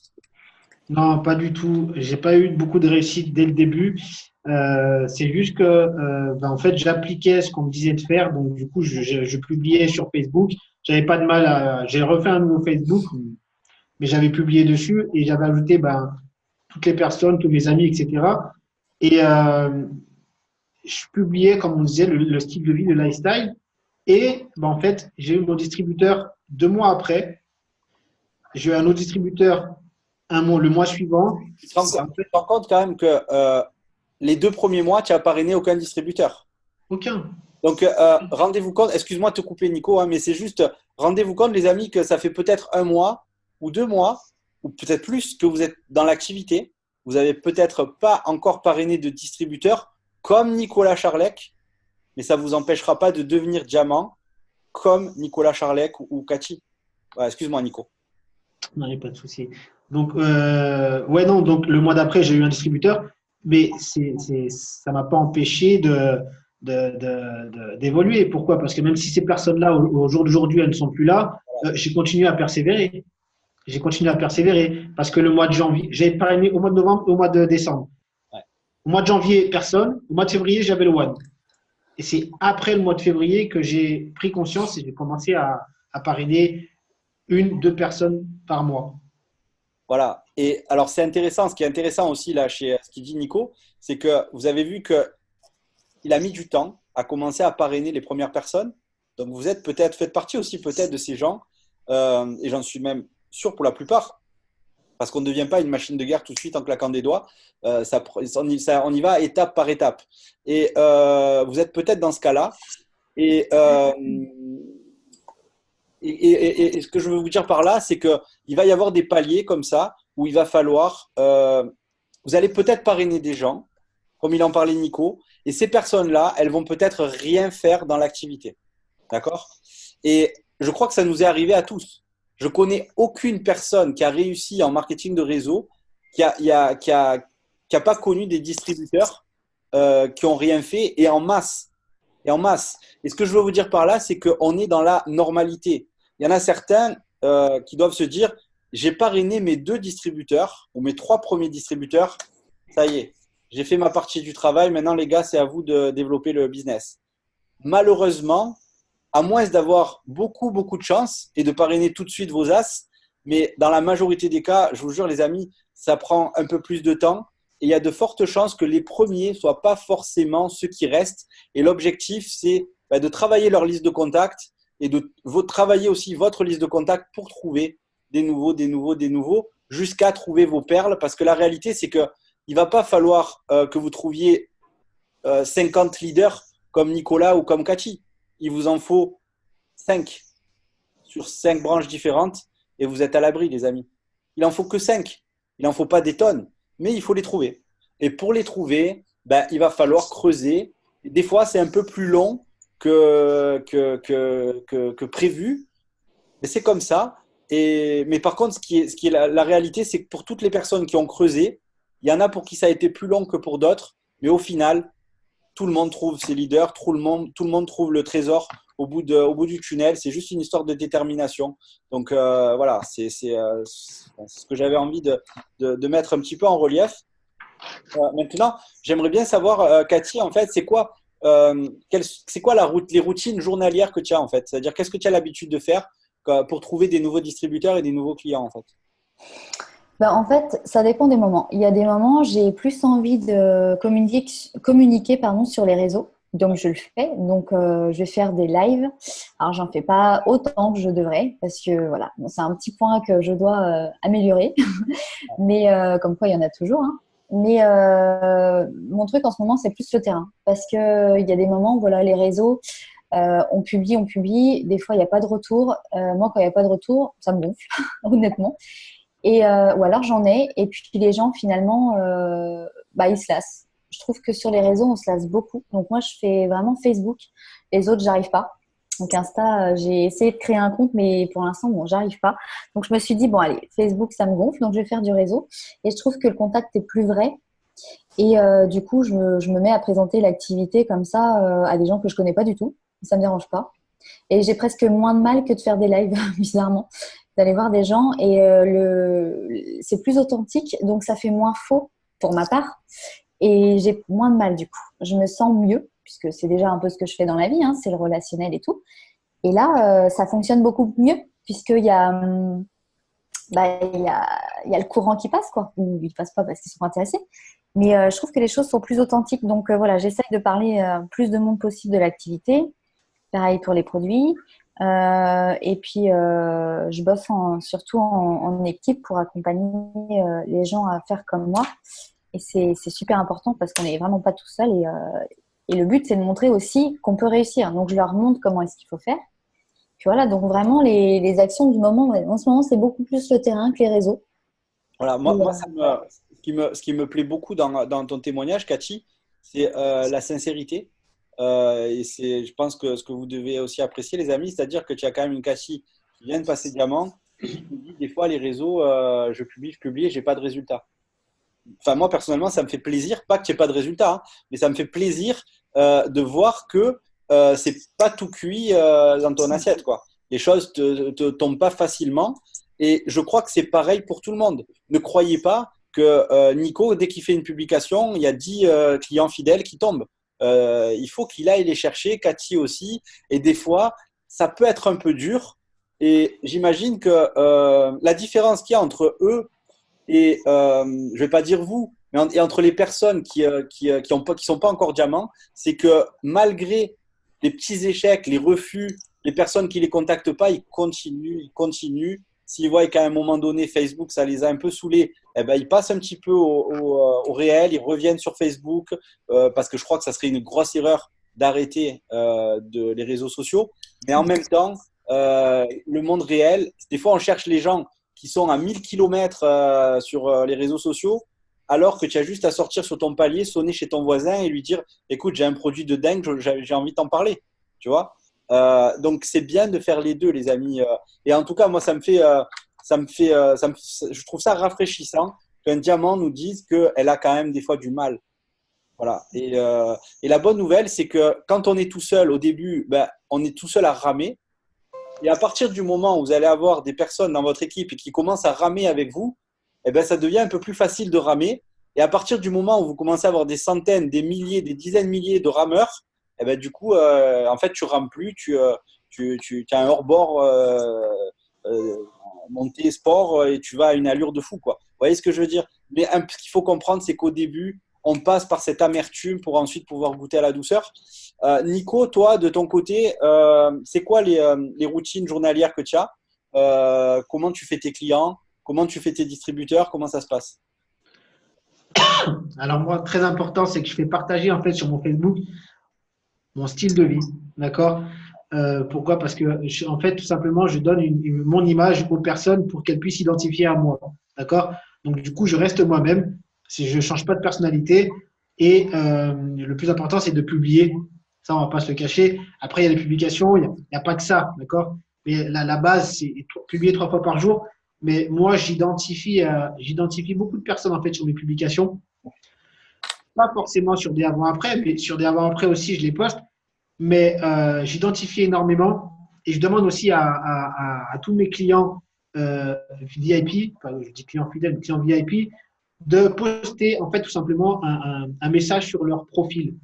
Non, pas du tout. J'ai pas eu beaucoup de réussite dès le début. C'est juste que, en fait, j'appliquais ce qu'on me disait de faire. Donc, du coup, je publiais sur Facebook. J'avais pas de mal j'ai refait un nouveau Facebook, mais j'avais publié dessus et j'avais ajouté toutes les personnes, tous mes amis, etc. Et je publiais, comme on disait, le style de vie, le lifestyle. Et en fait, j'ai eu mon distributeur 2 mois après. J'ai eu un autre distributeur le mois suivant. Tu te rends compte quand même que les 2 premiers mois, tu n'as parrainé aucun distributeur. Aucun. Donc, rendez-vous compte, excuse-moi de te couper Nico, hein, mais c'est juste, rendez-vous compte les amis que ça fait peut-être 1 mois ou 2 mois, ou peut-être plus que vous êtes dans l'activité. Vous n'avez peut-être pas encore parrainé de distributeur comme Nicolas Charlec, mais ça ne vous empêchera pas de devenir diamant comme Nicolas Charlec ou Cathy. Ouais, excuse-moi Nico. Non, il n'y a pas de souci. Donc, ouais, non, donc le mois d'après, j'ai eu un distributeur, mais ça ne m'a pas empêché d'évoluer. Pourquoi? Parce que même si ces personnes-là, au jour d'aujourd'hui, elles ne sont plus là, j'ai continué à persévérer. J'ai continué à persévérer parce que le mois de janvier, j'ai parrainé au mois de novembre et au mois de décembre. Ouais. Au mois de janvier, personne. Au mois de février, j'avais le one. Et c'est après le mois de février que j'ai pris conscience et j'ai commencé à parrainer 1, 2 personnes par mois. Voilà. Et alors, c'est intéressant. Ce qui est intéressant aussi là chez ce qu'il dit Nico, c'est que vous avez vu qu'il a mis du temps à commencer à parrainer les premières personnes. Donc, vous faites partie aussi peut-être de ces gens, et j'en suis même sûr pour la plupart, parce qu'on ne devient pas une machine de guerre tout de suite en claquant des doigts. On y va étape par étape. Et vous êtes peut-être dans ce cas-là. Et ce que je veux vous dire par là, c'est qu'il va y avoir des paliers comme ça où il va falloir. Vous allez peut-être parrainer des gens, comme il en parlait Nico, et ces personnes-là, elles vont peut-être rien faire dans l'activité. D'accord? Et je crois que ça nous est arrivé à tous. Je connais aucune personne qui a réussi en marketing de réseau qui a pas connu des distributeurs qui n'ont rien fait et en masse. Et en masse. Et ce que je veux vous dire par là, c'est qu'on est dans la normalité. Il y en a certains qui doivent se dire, j'ai parrainé mes 2 distributeurs ou mes 3 premiers distributeurs. Ça y est, j'ai fait ma partie du travail. Maintenant, les gars, c'est à vous de développer le business. Malheureusement, à moins d'avoir beaucoup, beaucoup de chance et de parrainer tout de suite vos as, mais dans la majorité des cas, je vous jure, les amis, ça prend un peu plus de temps. Et il y a de fortes chances que les premiers ne soient pas forcément ceux qui restent. Et l'objectif, c'est de travailler leur liste de contacts et de travailler aussi votre liste de contacts pour trouver des nouveaux, jusqu'à trouver vos perles. Parce que la réalité, c'est qu'il ne va pas falloir que vous trouviez 50 leaders comme Nicolas ou comme Cathy. Il vous en faut 5 sur 5 branches différentes et vous êtes à l'abri, les amis. Il n'en faut que 5. Il n'en faut pas des tonnes, mais il faut les trouver. Et pour les trouver, il va falloir creuser. Des fois, c'est un peu plus long que prévu, mais c'est comme ça. Mais par contre, ce qui est la réalité, c'est que pour toutes les personnes qui ont creusé, il y en a pour qui ça a été plus long que pour d'autres, mais au final, tout le monde trouve ses leaders, tout le monde trouve le trésor au bout du tunnel. C'est juste une histoire de détermination. Donc voilà, c'est ce que j'avais envie de mettre un petit peu en relief. Maintenant, j'aimerais bien savoir, Cathy, en fait, c'est quoi les routines journalières que tu as en fait? C'est-à-dire, qu'est-ce que tu as l'habitude de faire pour trouver des nouveaux distributeurs et des nouveaux clients en fait? En fait, ça dépend des moments. Il y a des moments, j'ai plus envie de communiquer sur les réseaux. Donc, je le fais. Donc, je vais faire des lives. Alors, j'en fais pas autant que je devrais parce que voilà, c'est un petit point que je dois améliorer. Mais comme quoi, il y en a toujours. Hein. Mais mon truc en ce moment, c'est plus le terrain parce que il y a des moments, voilà, les réseaux, on publie. Des fois, il n'y a pas de retour. Moi, quand il n'y a pas de retour, ça me gonfle, honnêtement. Ou alors j'en ai, et puis les gens finalement, ils se lassent. Je trouve que sur les réseaux, on se lasse beaucoup. Donc moi, je fais vraiment Facebook. Les autres, j'arrive pas. Donc Insta, j'ai essayé de créer un compte, mais pour l'instant, bon, j'arrive pas. Donc je me suis dit, bon allez, Facebook, ça me gonfle, donc je vais faire du réseau. Et je trouve que le contact est plus vrai. Et du coup, je me mets à présenter l'activité comme ça à des gens que je connais pas du tout. Ça me dérange pas. Et j'ai presque moins de mal que de faire des lives, bizarrement, d'aller voir des gens. Et c'est plus authentique, donc ça fait moins faux pour ma part. Et j'ai moins de mal du coup. Je me sens mieux, puisque c'est déjà un peu ce que je fais dans la vie, hein, c'est le relationnel et tout. Et là, ça fonctionne beaucoup mieux, puisqu'il y a, il y a le courant qui passe, quoi. Ou il ne passe pas parce qu'ils sont intéressés. Mais je trouve que les choses sont plus authentiques. Donc voilà, j'essaye de parler plus de monde possible de l'activité. Pareil pour les produits. Et puis, je bosse surtout en équipe pour accompagner les gens à faire comme moi. Et c'est super important parce qu'on n'est vraiment pas tout seul. Et le but, c'est de montrer aussi qu'on peut réussir. Donc, je leur montre comment est-ce qu'il faut faire. Puis voilà, donc vraiment, les actions du moment, en ce moment, c'est beaucoup plus le terrain que les réseaux. Voilà, ce qui me plaît beaucoup dans ton témoignage, Cathy, c'est la sincérité. Et je pense que ce que vous devez aussi apprécier, les amis, c'est-à-dire que tu as quand même une Cathy qui vient de passer diamant, qui dit des fois les réseaux, je publie et j'ai pas de résultat. Enfin, moi personnellement, ça me fait plaisir, pas que tu n'aies pas de résultat, hein, mais ça me fait plaisir de voir que c'est pas tout cuit dans ton assiette, quoi. Les choses te tombent pas facilement, et je crois que c'est pareil pour tout le monde. Ne croyez pas que Nico, dès qu'il fait une publication, il y a 10 clients fidèles qui tombent. Il faut qu'il aille les chercher, Cathy aussi, et des fois, ça peut être un peu dur. Et j'imagine que la différence qu'il y a entre eux et je vais pas dire vous, mais et entre les personnes qui sont pas encore diamants, c'est que malgré les petits échecs, les refus, les personnes qui les contactent pas, ils continuent. S'ils voient qu'à un moment donné Facebook ça les a un peu saoulés, eh ben ils passent un petit peu au réel, ils reviennent sur Facebook parce que je crois que ça serait une grosse erreur d'arrêter les réseaux sociaux. Mais en même temps, le monde réel, des fois on cherche les gens qui sont à 1000 km sur les réseaux sociaux, alors que tu as juste à sortir sur ton palier, sonner chez ton voisin et lui dire « Écoute, j'ai un produit de dingue, j'ai envie de t'en parler. » Tu vois, donc, c'est bien de faire les deux, les amis. Et en tout cas, moi, je trouve ça rafraîchissant qu'un diamant nous dise qu'elle a quand même des fois du mal. Voilà. Et la bonne nouvelle, c'est que quand on est tout seul au début, ben, on est tout seul à ramer. Et à partir du moment où vous allez avoir des personnes dans votre équipe qui commencent à ramer avec vous, eh ben, ça devient un peu plus facile de ramer. Et à partir du moment où vous commencez à avoir des centaines, des milliers, des dizaines de milliers de rameurs, eh ben, du coup, en fait, tu rames plus, tu as un hors-bord euh, monté sport et tu vas à une allure de fou, quoi. Vous voyez ce que je veux dire? Mais ce qu'il faut comprendre, c'est qu'au début, on passe par cette amertume pour ensuite pouvoir goûter à la douceur. Nico, toi, de ton côté, c'est quoi les routines journalières que tu as? Comment tu fais tes clients? Comment tu fais tes distributeurs? Comment ça se passe? Alors moi, très important, c'est que je fais partager en fait sur mon Facebook mon style de vie, d'accord? Pourquoi? Parce que en fait, tout simplement, je donne mon image aux personnes pour qu'elles puissent s'identifier à moi, d'accord? Donc du coup, je reste moi-même, si je change pas de personnalité, et le plus important, c'est de publier. Ça, on va pas se le cacher. Après, il y a les publications, il y a pas que ça, d'accord? Mais la base, c'est publier 3 fois par jour. Mais moi, j'identifie beaucoup de personnes en fait sur mes publications, pas forcément sur des avant-après, mais sur des avant-après aussi, je les poste. Mais j'identifie énormément et je demande aussi à tous mes clients VIP, enfin, je dis clients fidèles, mais clients VIP, de poster en fait tout simplement un message sur leur profil.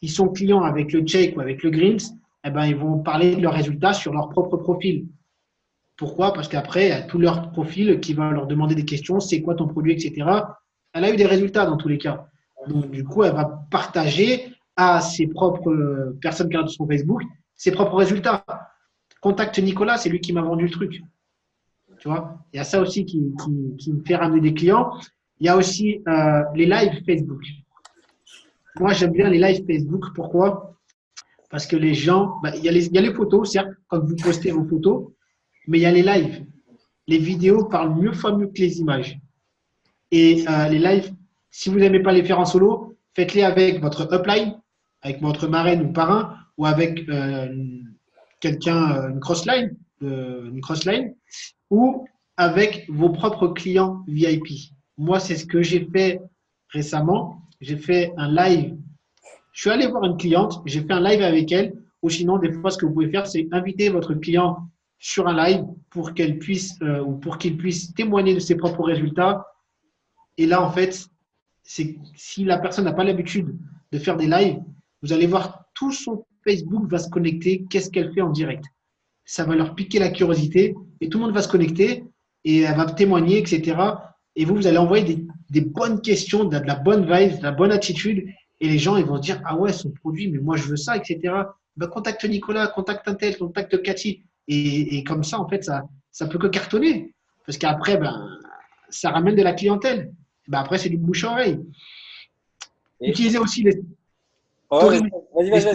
Ils sont clients avec le Check ou avec le Greens, eh ben, ils vont parler de leurs résultats sur leur propre profil. Pourquoi? Parce qu'après, il y a tout leur profil qui va leur demander des questions, c'est quoi ton produit, etc. Elle a eu des résultats dans tous les cas. Donc, du coup, elle va partager à ses propres personnes qui regardent son Facebook ses propres résultats. Contacte Nicolas, c'est lui qui m'a vendu le truc. Tu vois, il y a ça aussi qui me fait ramener des clients. Il y a aussi les lives Facebook. Moi, j'aime bien les lives Facebook. Pourquoi? Parce que les gens, bah, il y a les photos, certes, quand vous postez vos photos, mais il y a les lives. Les vidéos parlent mieux fois mieux que les images. Et les lives, si vous n'aimez pas les faire en solo, faites-les avec votre upline, avec votre marraine ou parrain, ou avec quelqu'un, une crossline, ou avec vos propres clients VIP. Moi, c'est ce que j'ai fait récemment. J'ai fait un live. Je suis allé voir une cliente, j'ai fait un live avec elle, ou sinon, des fois, ce que vous pouvez faire, c'est inviter votre client sur un live pour qu'elle puisse ou pour qu'il puisse témoigner de ses propres résultats. Et là, en fait, c'est si la personne n'a pas l'habitude de faire des lives, vous allez voir tout son Facebook va se connecter. Qu'est-ce qu'elle fait en direct? Ça va leur piquer la curiosité et tout le monde va se connecter et elle va témoigner, etc. Et vous allez envoyer des bonnes questions, de la bonne vibe, de la bonne attitude. Et les gens, ils vont se dire, ah ouais, son produit, mais moi, je veux ça, etc. Ben, contacte Nicolas, contacte un tel, contacte Cathy. Et comme ça, en fait, ça peut que cartonner. Parce qu'après, ben, ça ramène de la clientèle. Ben, après, c'est du bouche à oreille. Et... Utilisez aussi les Oh, stories, vas-y, les vas-y, vas-y.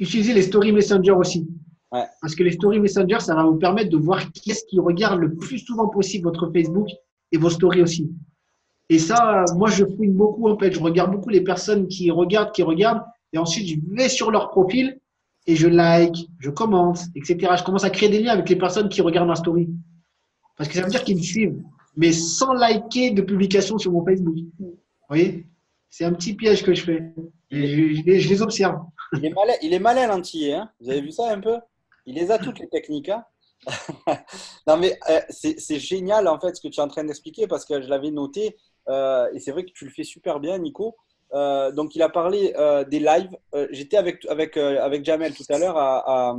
utilisez les stories Messenger aussi. Ouais. Parce que les stories Messenger, ça va vous permettre de voir qui est-ce qui regarde le plus souvent possible votre Facebook et vos stories aussi. Et ça, moi, je fouine beaucoup, en fait. Je regarde beaucoup les personnes qui regardent. Et ensuite, je vais sur leur profil et je like, je commente, etc. Je commence à créer des liens avec les personnes qui regardent ma story. Parce que ça veut dire qu'ils me suivent, mais sans liker de publication sur mon Facebook. Vous voyez? C'est un petit piège que je fais. Et je les observe. Il est malin l'antillais, hein. Vous avez vu ça un peu? Il les a toutes les techniques, hein. Non mais c'est génial en fait ce que tu es en train d'expliquer parce que je l'avais noté et c'est vrai que tu le fais super bien, Nico. Donc il a parlé des lives. J'étais avec Jamel tout à l'heure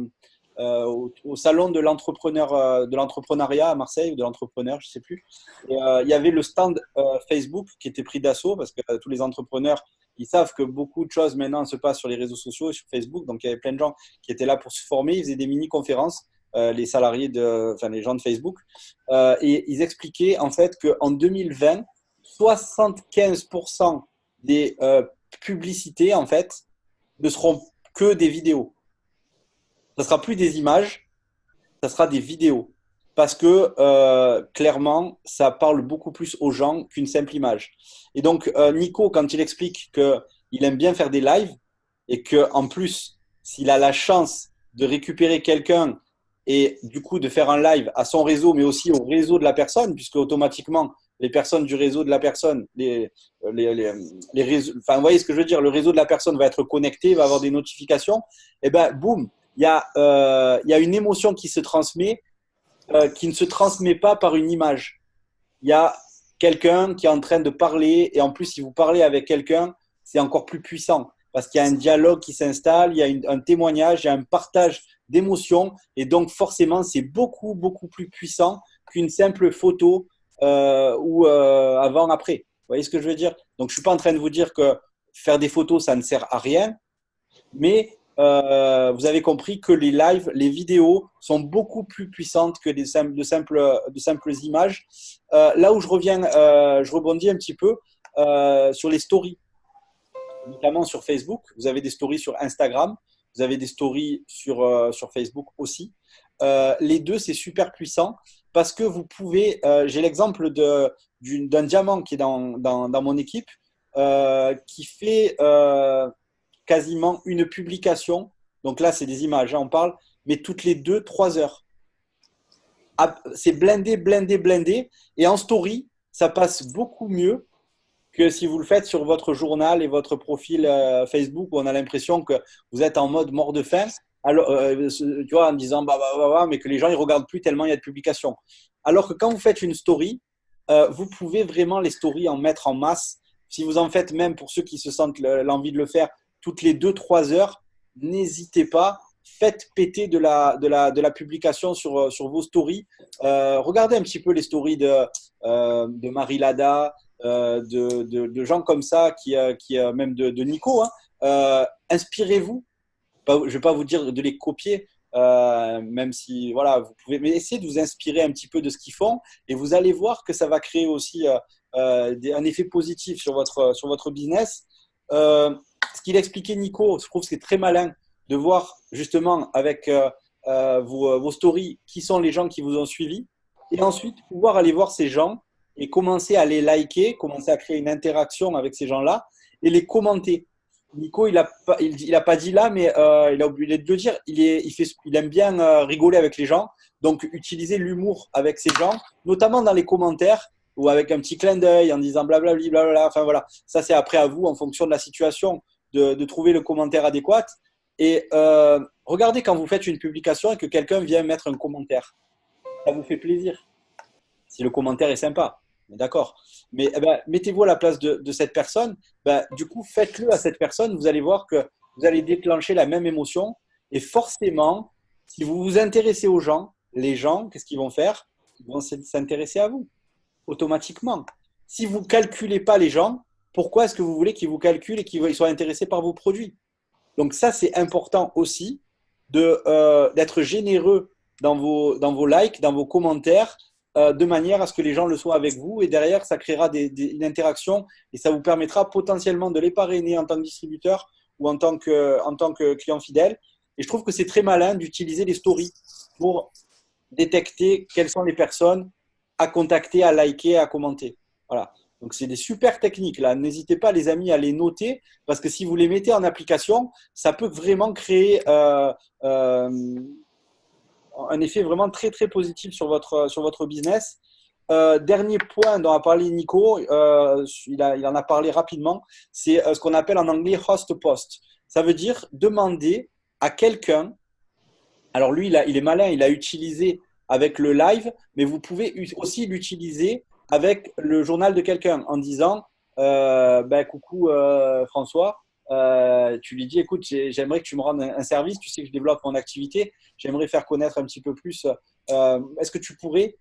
au salon de de l'entrepreneuriat à Marseille ou de l'entrepreneur, je sais plus. Et, il y avait le stand Facebook qui était pris d'assaut parce que tous les entrepreneurs ils savent que beaucoup de choses maintenant se passent sur les réseaux sociaux et sur Facebook. Donc il y avait plein de gens qui étaient là pour se former. Ils faisaient des mini-conférences. Les salariés enfin les gens de Facebook, et ils expliquaient en fait qu'en 2020, 75% des publicités en fait ne seront que des vidéos. Ça sera plus des images, ça sera des vidéos. Parce que clairement, ça parle beaucoup plus aux gens qu'une simple image. Et donc, Nico, quand il explique qu'il aime bien faire des lives et qu'en plus, s'il a la chance de récupérer quelqu'un et du coup de faire un live à son réseau, mais aussi au réseau de la personne, puisque automatiquement, les personnes du réseau de la personne, les réseaux, enfin, vous voyez ce que je veux dire, le réseau de la personne va être connecté, va avoir des notifications, et ben boum, il y a une émotion qui se transmet, qui ne se transmet pas par une image. Il y a quelqu'un qui est en train de parler, et en plus, si vous parlez avec quelqu'un, c'est encore plus puissant parce qu'il y a un dialogue qui s'installe, il y a un témoignage, il y a un partage d'émotions, et donc forcément, c'est beaucoup, beaucoup plus puissant qu'une simple photo ou avant-après. Vous voyez ce que je veux dire? Donc, je ne suis pas en train de vous dire que faire des photos, ça ne sert à rien, mais vous avez compris que les lives, les vidéos sont beaucoup plus puissantes que de simples images. Là où je rebondis un petit peu sur les stories, notamment sur Facebook. Vous avez des stories sur Instagram, vous avez des stories sur Facebook aussi. Les deux, c'est super puissant parce que vous pouvez, j'ai l'exemple d'un diamant qui est dans mon équipe qui fait quasiment une publication. Donc là, c'est des images, hein, on parle, mais toutes les 2-3 heures. C'est blindé, blindé, blindé. Et en story, ça passe beaucoup mieux que si vous le faites sur votre journal et votre profil Facebook où on a l'impression que vous êtes en mode mort de faim. Alors, tu vois, en disant mais que les gens ils regardent plus tellement il y a de publications. Alors que quand vous faites une story, vous pouvez vraiment les stories en mettre en masse. Si vous en faites même pour ceux qui se sentent l'envie de le faire toutes les 2-3 heures, n'hésitez pas, faites péter de la publication sur vos stories. Regardez un petit peu les stories de Marie Lada, de gens comme ça, même de Nico. Hein. Inspirez-vous. Je ne vais pas vous dire de les copier, même si voilà, vous pouvez, mais essayez de vous inspirer un petit peu de ce qu'ils font et vous allez voir que ça va créer aussi un effet positif sur votre business. Ce qu'il expliquait Nico, je trouve que c'est très malin de voir justement avec vos stories qui sont les gens qui vous ont suivi et ensuite pouvoir aller voir ces gens et commencer à les liker, commencer à créer une interaction avec ces gens-là et les commenter. Nico, il a pas dit là, mais il a oublié de le dire. Il aime bien rigoler avec les gens, donc utiliser l'humour avec ces gens, notamment dans les commentaires ou avec un petit clin d'œil en disant blablabla, blablabla. Enfin voilà, ça c'est après à vous en fonction de la situation de trouver le commentaire adéquat. Et regardez quand vous faites une publication et que quelqu'un vient mettre un commentaire, ça vous fait plaisir. Si le commentaire est sympa, d'accord. Mais mettez-vous à la place de cette personne. Du coup, faites-le à cette personne. Vous allez voir que vous allez déclencher la même émotion. Et forcément, si vous vous intéressez aux gens, les gens, qu'est-ce qu'ils vont faire? Ils vont s'intéresser à vous automatiquement. Si vous ne calculez pas les gens, pourquoi est-ce que vous voulez qu'ils vous calculent et qu'ils soient intéressés par vos produits? Donc ça, c'est important aussi d'être généreux dans vos likes, dans vos commentaires, de manière à ce que les gens le soient avec vous. Et derrière, ça créera une interaction et ça vous permettra potentiellement de les parrainer en tant que distributeur ou en tant que client fidèle. Et je trouve que c'est très malin d'utiliser les stories pour détecter quelles sont les personnes à contacter, à liker, à commenter. Voilà. Donc, c'est des super techniques là. N'hésitez pas, les amis, à les noter parce que si vous les mettez en application, ça peut vraiment créer un effet vraiment très, très positif sur votre business. Dernier point dont a parlé Nico, il en a parlé rapidement, c'est ce qu'on appelle en anglais host post. Ça veut dire demander à quelqu'un. Alors lui, il est malin, il a utilisé avec le live, mais vous pouvez aussi l'utiliser avec le journal de quelqu'un en disant coucou François, tu lui dis écoute, j'aimerais que tu me rendes un service, tu sais que je développe mon activité, j'aimerais faire connaître un petit peu plus. Est-ce que tu pourrais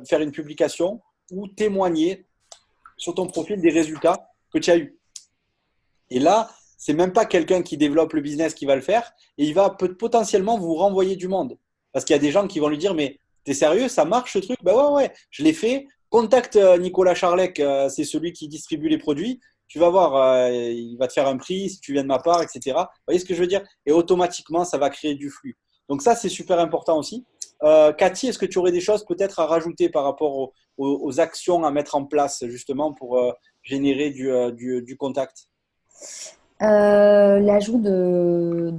faire une publication ou témoigner sur ton profil des résultats que tu as eus? Et là, c'est même pas quelqu'un qui développe le business qui va le faire et il va potentiellement vous renvoyer du monde. Parce qu'il y a des gens qui vont lui dire mais t'es sérieux, ça marche ce truc? Ouais, je l'ai fait. Contacte Nicolas Charlec, c'est celui qui distribue les produits. Tu vas voir, il va te faire un prix si tu viens de ma part, etc. Vous voyez ce que je veux dire? Et automatiquement, ça va créer du flux. Donc ça, c'est super important aussi. Cathy, est-ce que tu aurais des choses peut-être à rajouter par rapport aux actions à mettre en place justement pour générer du contact? L'ajout de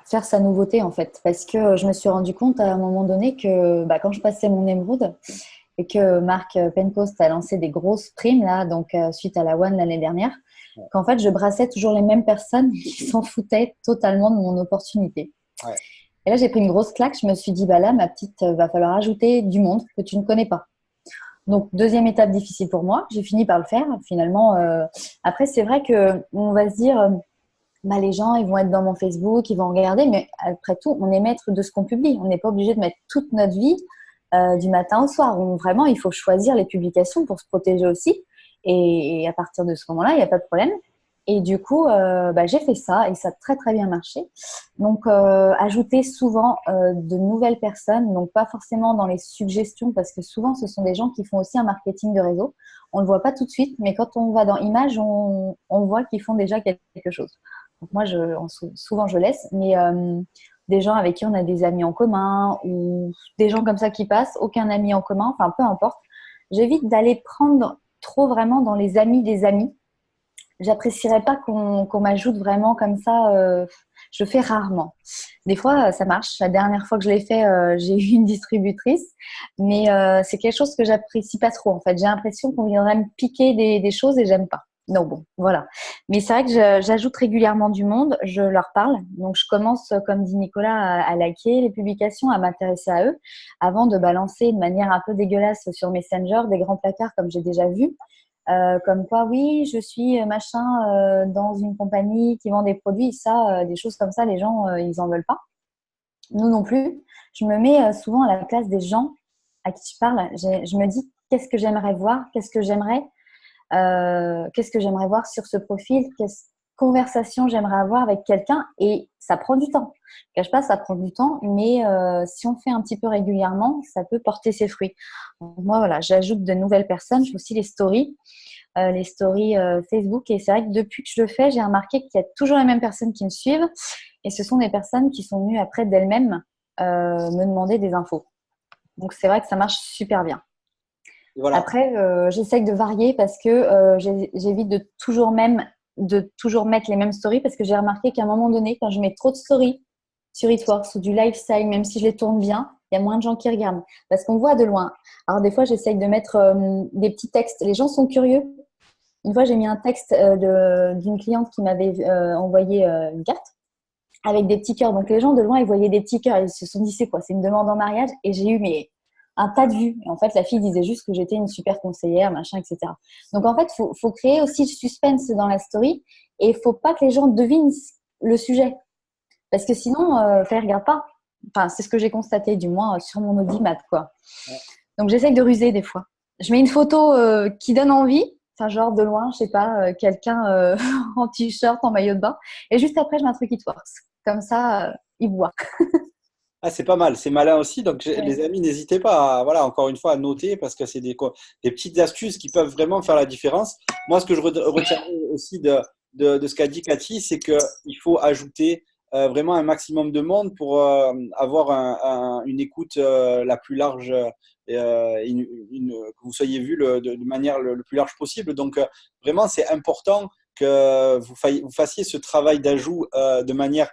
faire sa nouveauté en fait, parce que je me suis rendu compte à un moment donné que quand je passais mon émeraude et que Marc Penpost a lancé des grosses primes là, donc suite à la One l'année dernière, qu'en fait je brassais toujours les mêmes personnes qui s'en foutaient totalement de mon opportunité. Ouais. Et là j'ai pris une grosse claque, je me suis dit là ma petite, va falloir ajouter du monde que tu ne connais pas. Donc, deuxième étape difficile pour moi. J'ai fini par le faire. Finalement, après, c'est vrai qu'on va se dire, les gens, ils vont être dans mon Facebook, ils vont regarder, mais après tout, on est maître de ce qu'on publie. On n'est pas obligé de mettre toute notre vie du matin au soir. Vraiment, il faut choisir les publications pour se protéger aussi. Et à partir de ce moment-là, il n'y a pas de problème. Et du coup, j'ai fait ça et ça a très, très bien marché. Donc, ajouter souvent de nouvelles personnes, donc pas forcément dans les suggestions, parce que souvent, ce sont des gens qui font aussi un marketing de réseau. On ne le voit pas tout de suite, mais quand on va dans Images, on voit qu'ils font déjà quelque chose. Donc, moi, souvent, je laisse, mais des gens avec qui on a des amis en commun ou des gens comme ça qui passent, aucun ami en commun, enfin, peu importe. J'évite d'aller prendre trop vraiment dans les amis des amis. J'apprécierais pas qu'on m'ajoute vraiment comme ça. Je fais rarement. Des fois, ça marche. La dernière fois que je l'ai fait, j'ai eu une distributrice, mais c'est quelque chose que j'apprécie pas trop. En fait, j'ai l'impression qu'on viendrait me piquer des choses et j'aime pas. Non, bon, voilà. Mais c'est vrai que j'ajoute régulièrement du monde. Je leur parle. Donc, je commence, comme dit Nicolas, à liker les publications, à m'intéresser à eux, avant de balancer de manière un peu dégueulasse sur Messenger des grands placards comme j'ai déjà vu. Comme quoi, oui, je suis machin dans une compagnie qui vend des produits, ça, des choses comme ça, les gens, ils en veulent pas. Nous non plus. Je me mets souvent à la place des gens à qui je parle. Je me dis, qu'est-ce que j'aimerais voir, qu'est-ce que j'aimerais voir sur ce profil, quelle conversation j'aimerais avoir avec quelqu'un, et ça prend du temps. Je ne cache pas, ça prend du temps, mais si on fait un petit peu régulièrement, ça peut porter ses fruits. Donc, moi, voilà, j'ajoute de nouvelles personnes. Je fais aussi les stories Facebook, et c'est vrai que depuis que je le fais, j'ai remarqué qu'il y a toujours les mêmes personnes qui me suivent, et ce sont des personnes qui sont venues après d'elles-mêmes me demander des infos. Donc, c'est vrai que ça marche super bien. Voilà. Après, j'essaye de varier parce que j'évite de toujours mettre les mêmes stories, parce que j'ai remarqué qu'à un moment donné, quand je mets trop de stories sur Eatworks ou du lifestyle, même si je les tourne bien, il y a moins de gens qui regardent parce qu'on voit de loin. Alors des fois, j'essaye de mettre des petits textes. Les gens sont curieux. Une fois, j'ai mis un texte d'une cliente qui m'avait envoyé une carte avec des petits cœurs. Donc les gens de loin, ils voyaient des petits cœurs. Ils se sont dit, c'est quoi? C'est une demande en mariage? Et j'ai eu un tas de vues. Et en fait, la fille disait juste que j'étais une super conseillère, machin, etc. Donc, en fait, faut créer aussi le suspense dans la story, et il faut pas que les gens devinent le sujet. Parce que sinon, ça ne regarde pas. Enfin, c'est ce que j'ai constaté, du moins, sur mon audimat, quoi. Donc, j'essaye de ruser des fois. Je mets une photo qui donne envie, enfin, genre de loin, je sais pas, quelqu'un en t-shirt, en maillot de bain. Et juste après, je mets un truc Eatworks. Comme ça, ils voient. Ah, c'est pas mal, c'est malin aussi. Donc, Ouais. les amis, n'hésitez pas, voilà, encore une fois, à noter parce que c'est des petites astuces qui peuvent vraiment faire la différence. Moi, ce que je retiens aussi de ce qu'a dit Cathy, c'est qu'il faut ajouter vraiment un maximum de monde pour avoir une écoute la plus large, que vous soyez vu de manière le plus large possible. Donc, vraiment, c'est important que vous fassiez ce travail d'ajout de manière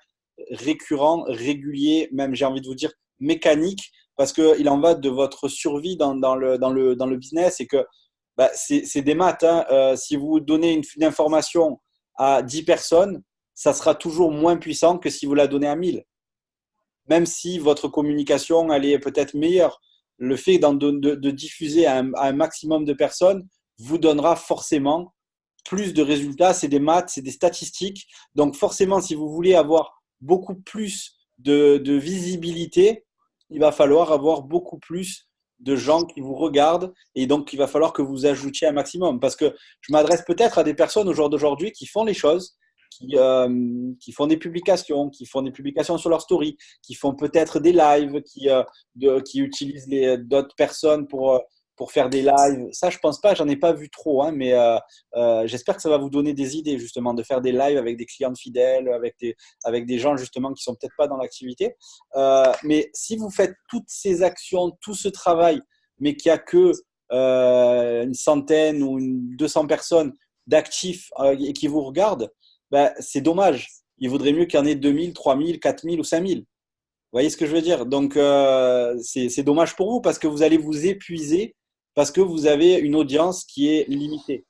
récurrent, régulier, même j'ai envie de vous dire mécanique, parce qu'il en va de votre survie dans le business, et que c'est des maths. Hein. Si vous donnez une information à 10 personnes, ça sera toujours moins puissant que si vous la donnez à 1000. Même si votre communication elle est peut-être meilleure, le fait de diffuser à un maximum de personnes vous donnera forcément plus de résultats. C'est des maths, c'est des statistiques. Donc forcément, si vous voulez avoir beaucoup plus de visibilité, il va falloir avoir beaucoup plus de gens qui vous regardent, et donc il va falloir que vous ajoutiez un maximum, parce que je m'adresse peut-être à des personnes au jour d'aujourd'hui qui font les choses, qui font des publications, sur leur story, qui font peut-être des lives, qui utilisent d'autres personnes pour faire des lives. Ça, je pense pas, j'en ai pas vu trop, hein, mais j'espère que ça va vous donner des idées, justement, de faire des lives avec des clientes fidèles, avec des gens, justement, qui sont peut-être pas dans l'activité. Mais si vous faites toutes ces actions, tout ce travail, mais qu'il n'y a que une centaine ou 200 personnes d'actifs et qui vous regardent, ben, c'est dommage. Il vaudrait mieux qu'il y en ait 2000, 3000, 4000 ou 5000. Vous voyez ce que je veux dire? Donc, c'est dommage pour vous parce que vous allez vous épuiser parce que vous avez une audience qui est limitée.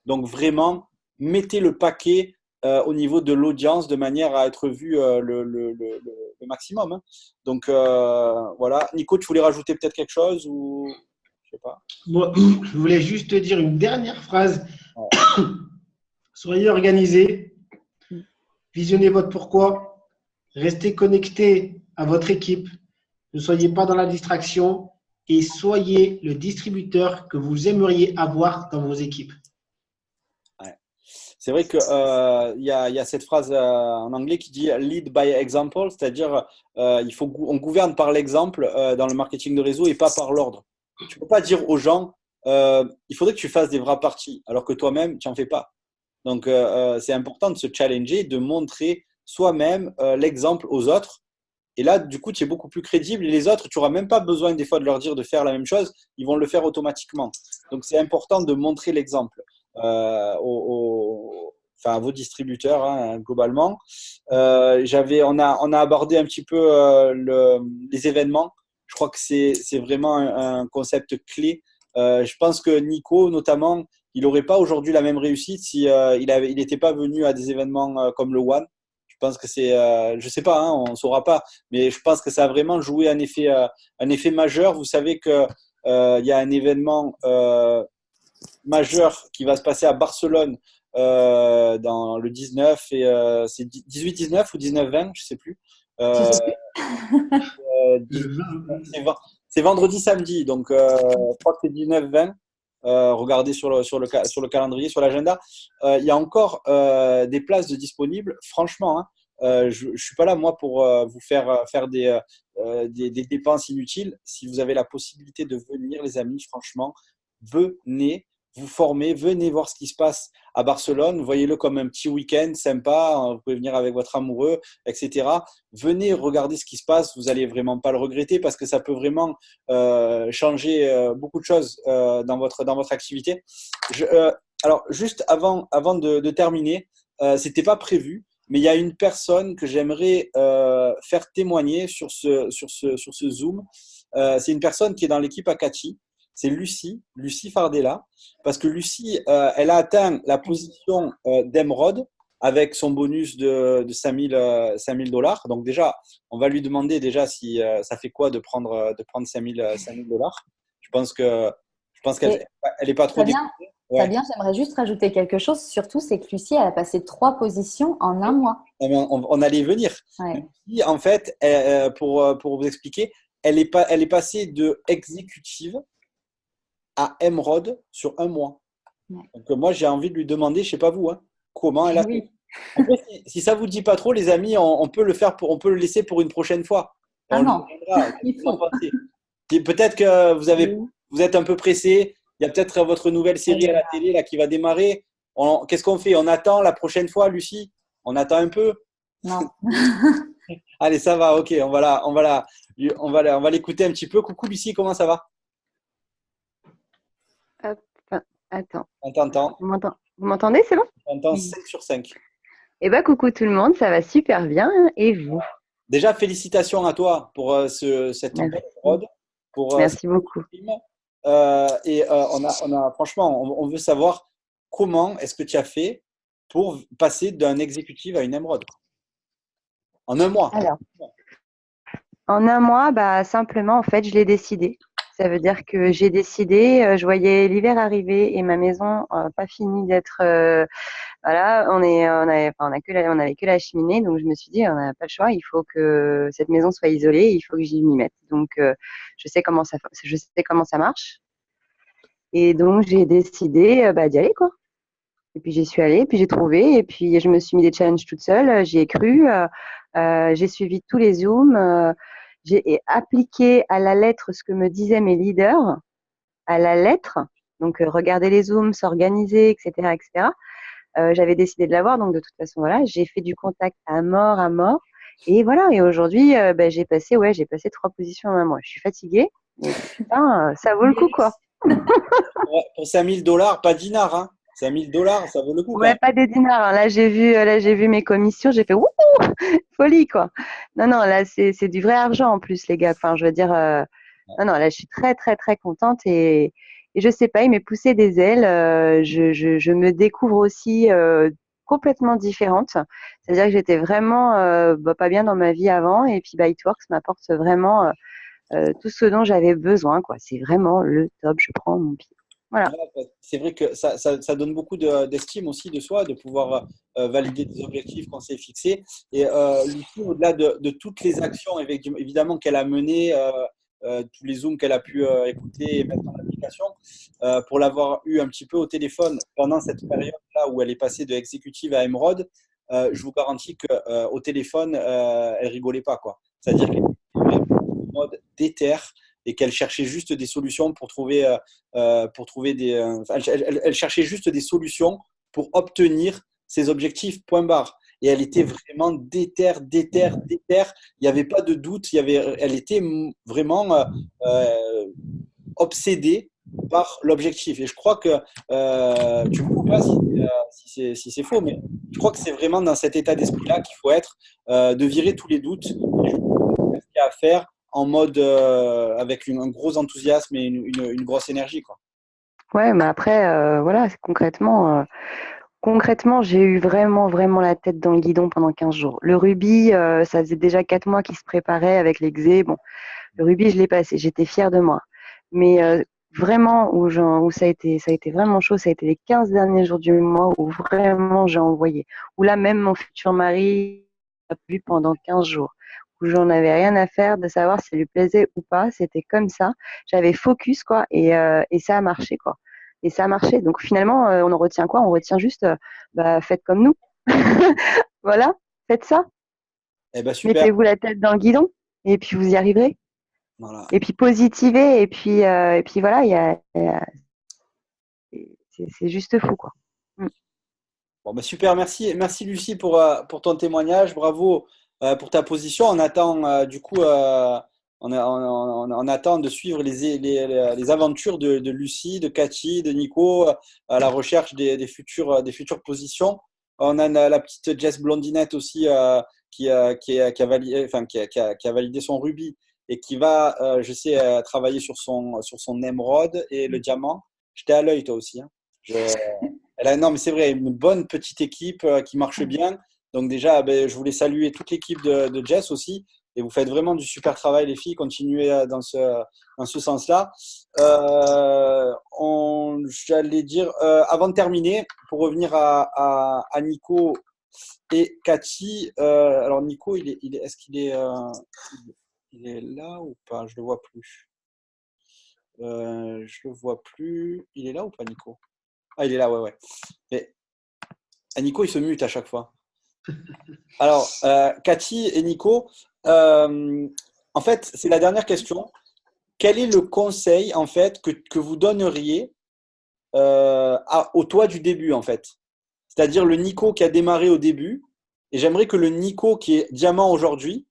Donc, vraiment, mettez le paquet au niveau de l'audience de manière à être vu le maximum, hein. Donc, voilà. Nico, tu voulais rajouter peut-être quelque chose ou je sais pas. Moi, je voulais juste te dire une dernière phrase. Ouais. Soyez organisés, visionnez votre pourquoi, restez connectés à votre équipe, ne soyez pas dans la distraction et soyez le distributeur que vous aimeriez avoir dans vos équipes. Ouais. C'est vrai que y a cette phrase en anglais qui dit lead by example, c'est-à-dire on gouverne par l'exemple dans le marketing de réseau et pas par l'ordre. Tu peux pas dire aux gens il faudrait que tu fasses des vraies parties alors que toi-même tu n'en fais pas. Donc c'est important de se challenger, de montrer soi-même l'exemple aux autres. Et là, du coup, tu es beaucoup plus crédible. Et les autres, tu n'auras même pas besoin des fois de leur dire de faire la même chose. Ils vont le faire automatiquement. Donc, c'est important de montrer l'exemple enfin, à vos distributeurs, hein, globalement. On a abordé un petit peu les événements. Je crois que c'est vraiment un concept clé. Je pense que Nico, notamment, il n'aurait pas aujourd'hui la même réussite si il n'était pas venu à des événements comme le One. Je pense que je sais pas, hein, on ne saura pas, mais je pense que ça a vraiment joué un effet majeur. Vous savez que il y a un événement majeur qui va se passer à Barcelone dans le 19 et c'est 18-19 ou 19-20, je sais plus. Je Euh, sais plus. 18, c'est vendredi samedi, donc je crois que c'est 19-20. Regardez sur le calendrier, sur l'agenda. Il y a encore des places de disponibles. Franchement, hein, je ne suis pas là, moi, pour vous faire des dépenses inutiles. Si vous avez la possibilité de venir, les amis, franchement, venez vous former, venez voir ce qui se passe à Barcelone. Voyez-le comme un petit week-end sympa. Vous pouvez venir avec votre amoureux, etc. Venez regarder ce qui se passe. Vous n'allez vraiment pas le regretter parce que ça peut vraiment changer beaucoup de choses dans votre activité. Alors, juste avant de terminer, c'était pas prévu, mais il y a une personne que j'aimerais faire témoigner sur ce Zoom. C'est une personne qui est dans l'équipe Akachi. C'est Lucie Fardella, parce que Lucie, elle a atteint la position d'émeraude avec son bonus de 5 000 $. Donc déjà, on va lui demander déjà si ça fait quoi de prendre 5 000 $. Je pense qu'elle Et elle est pas trop Fabien, dégoûtée. Ouais. Fabien, j'aimerais juste rajouter quelque chose. Surtout, c'est que Lucie, elle a passé 3 positions en un mois. Non, mais on allait y venir. Ouais. Lucie, en fait, pour vous expliquer, elle est passée de exécutive à émeraude sur un mois. Ouais. Donc moi, j'ai envie de lui demander, je sais pas vous, hein, comment elle a fait. Oui. Après, si ça vous dit pas trop, les amis, on peut le faire on peut le laisser pour une prochaine fois. Et Ah on lui non, demandera, qu'est-ce il que vous en faut. pensez. Et peut-être que Oui. vous êtes un peu pressé. Il y a peut-être votre nouvelle série à la télé là qui va démarrer. Qu'est-ce qu'on fait? On attend la prochaine fois, Lucie? On attend un peu? Non. Allez, ça va, ok. On va l'écouter un petit peu. Coucou Lucie, comment ça va? Hop, attends, On t'entend. vous m'entendez, c'est bon? On t'entend Oui. 5 sur 5. Eh bien, coucou tout le monde, ça va super bien. Et vous? Déjà, félicitations à toi pour cette Merci. belle prod, pour Merci beaucoup. film. Franchement, on veut savoir comment est-ce que tu as fait pour passer d'un exécutif à une émeraude en un mois. Alors, en un mois, bah, simplement, en fait, je l'ai décidé. Ça veut dire que j'ai décidé, je voyais l'hiver arriver et ma maison pas finie d'être. Voilà, on avait que la cheminée, donc je me suis dit, on n'a pas le choix, il faut que cette maison soit isolée, il faut que j'y m'y mette. Donc, je sais comment ça marche. Et donc, j'ai décidé d'y aller, quoi. Et puis, j'y suis allée, puis j'ai trouvé, et puis je me suis mis des challenges toute seule, j'y ai cru, j'ai suivi tous les Zooms, j'ai appliqué à la lettre ce que me disaient mes leaders, à la lettre, donc regarder les Zooms, s'organiser, etc., etc. J'avais décidé de l'avoir, donc de toute façon, voilà, j'ai fait du contact à mort, et voilà, et aujourd'hui, j'ai passé 3 positions en un mois. Je suis fatiguée, mais putain, ça vaut le coup, quoi. Pour 5 000 $, pas dinars, hein. $5 000, ça vaut le coup quand Ouais, même. pas des dinars, hein. Là, j'ai vu mes commissions, j'ai fait wouhou, folie, quoi. Non, non, là, c'est du vrai argent en plus, les gars. Enfin, je veux dire, non, non, là, je suis très, très, très contente et je sais pas, il m'est poussé des ailes. Je me découvre aussi complètement différente. C'est-à-dire que j'étais vraiment pas bien dans ma vie avant et puis, It Works m'apporte vraiment tout ce dont j'avais besoin, quoi. C'est vraiment le top. Je prends mon pied. Voilà. Ouais, c'est vrai que ça donne beaucoup d'estime aussi de soi, de pouvoir valider des objectifs qu'on s'est fixés. Et Lucie, au-delà de toutes les actions évidemment qu'elle a menées, tous les Zooms qu'elle a pu écouter et mettre en application, pour l'avoir eu un petit peu au téléphone pendant cette période-là où elle est passée de exécutive à émeraude, je vous garantis qu'au téléphone, elle rigolait pas, quoi. C'est-à-dire qu'elle était vraiment en mode déter et qu'elle cherchait juste des solutions pour trouver des. Elle cherchait juste des solutions pour obtenir ses objectifs, point barre. Et elle était vraiment déter, déter, déter. Il n'y avait pas de doute. Elle était vraiment obsédée par l'objectif. Et je crois que, tu ne me dis pas si c'est faux, mais je crois que c'est vraiment dans cet état d'esprit-là qu'il faut être, de virer tous les doutes et faire ce qu'il y a à faire en mode avec un gros enthousiasme et une grosse énergie, quoi. Ouais, mais après, voilà, concrètement, j'ai eu vraiment, vraiment la tête dans le guidon pendant 15 jours. Le rubis, ça faisait déjà 4 mois qu'il se préparait avec l'exé. Bon, le rubis, je l'ai passé, j'étais fière de moi. Mais vraiment, où ça a été vraiment chaud, ça a été les 15 derniers jours du mois où vraiment j'ai envoyé. Où là, même mon futur mari a vu pendant 15 jours. Où j'en avais rien à faire de savoir si ça lui plaisait ou pas. C'était comme ça. J'avais focus, quoi, et ça a marché, quoi. Et ça a marché. Donc finalement, on en retient quoi? On retient juste, faites comme nous. Voilà, faites ça. Eh ben super. Mettez-vous la tête dans le guidon et puis vous y arriverez. Voilà. Et puis positiver et puis voilà, c'est juste fou, quoi. Mm. Bon, ben super, merci Lucie pour ton témoignage. Bravo pour ta position. On attend du coup, on attend de suivre les aventures de Lucie, de Cathy, de Nico à la recherche des futures positions. On a la petite Jess Blondinette aussi qui a validé, enfin, qui a validé son rubis et qui va, je sais, travailler sur son émeraude et le diamant. J'étais à l'œil, toi aussi, hein. Je- non, mais c'est vrai, une bonne petite équipe qui marche bien. Donc déjà, ben, je voulais saluer toute l'équipe de Jess aussi. Et vous faites vraiment du super travail, les filles. Continuez dans ce sens-là. J'allais dire, avant de terminer, pour revenir à Nico et Cathy. Alors Nico, est-ce il est là ou pas? Je le vois plus. Je le vois plus. Il est là ou pas, Nico? Ah, il est là, ouais, ouais. Mais Nico, il se mute à chaque fois. Alors, Cathy et Nico, en fait, c'est la dernière question. Quel est le conseil, en fait, que vous donneriez au toi du début, en fait? C'est-à-dire le Nico qui a démarré au début. Et j'aimerais que le Nico qui est diamant aujourd'hui,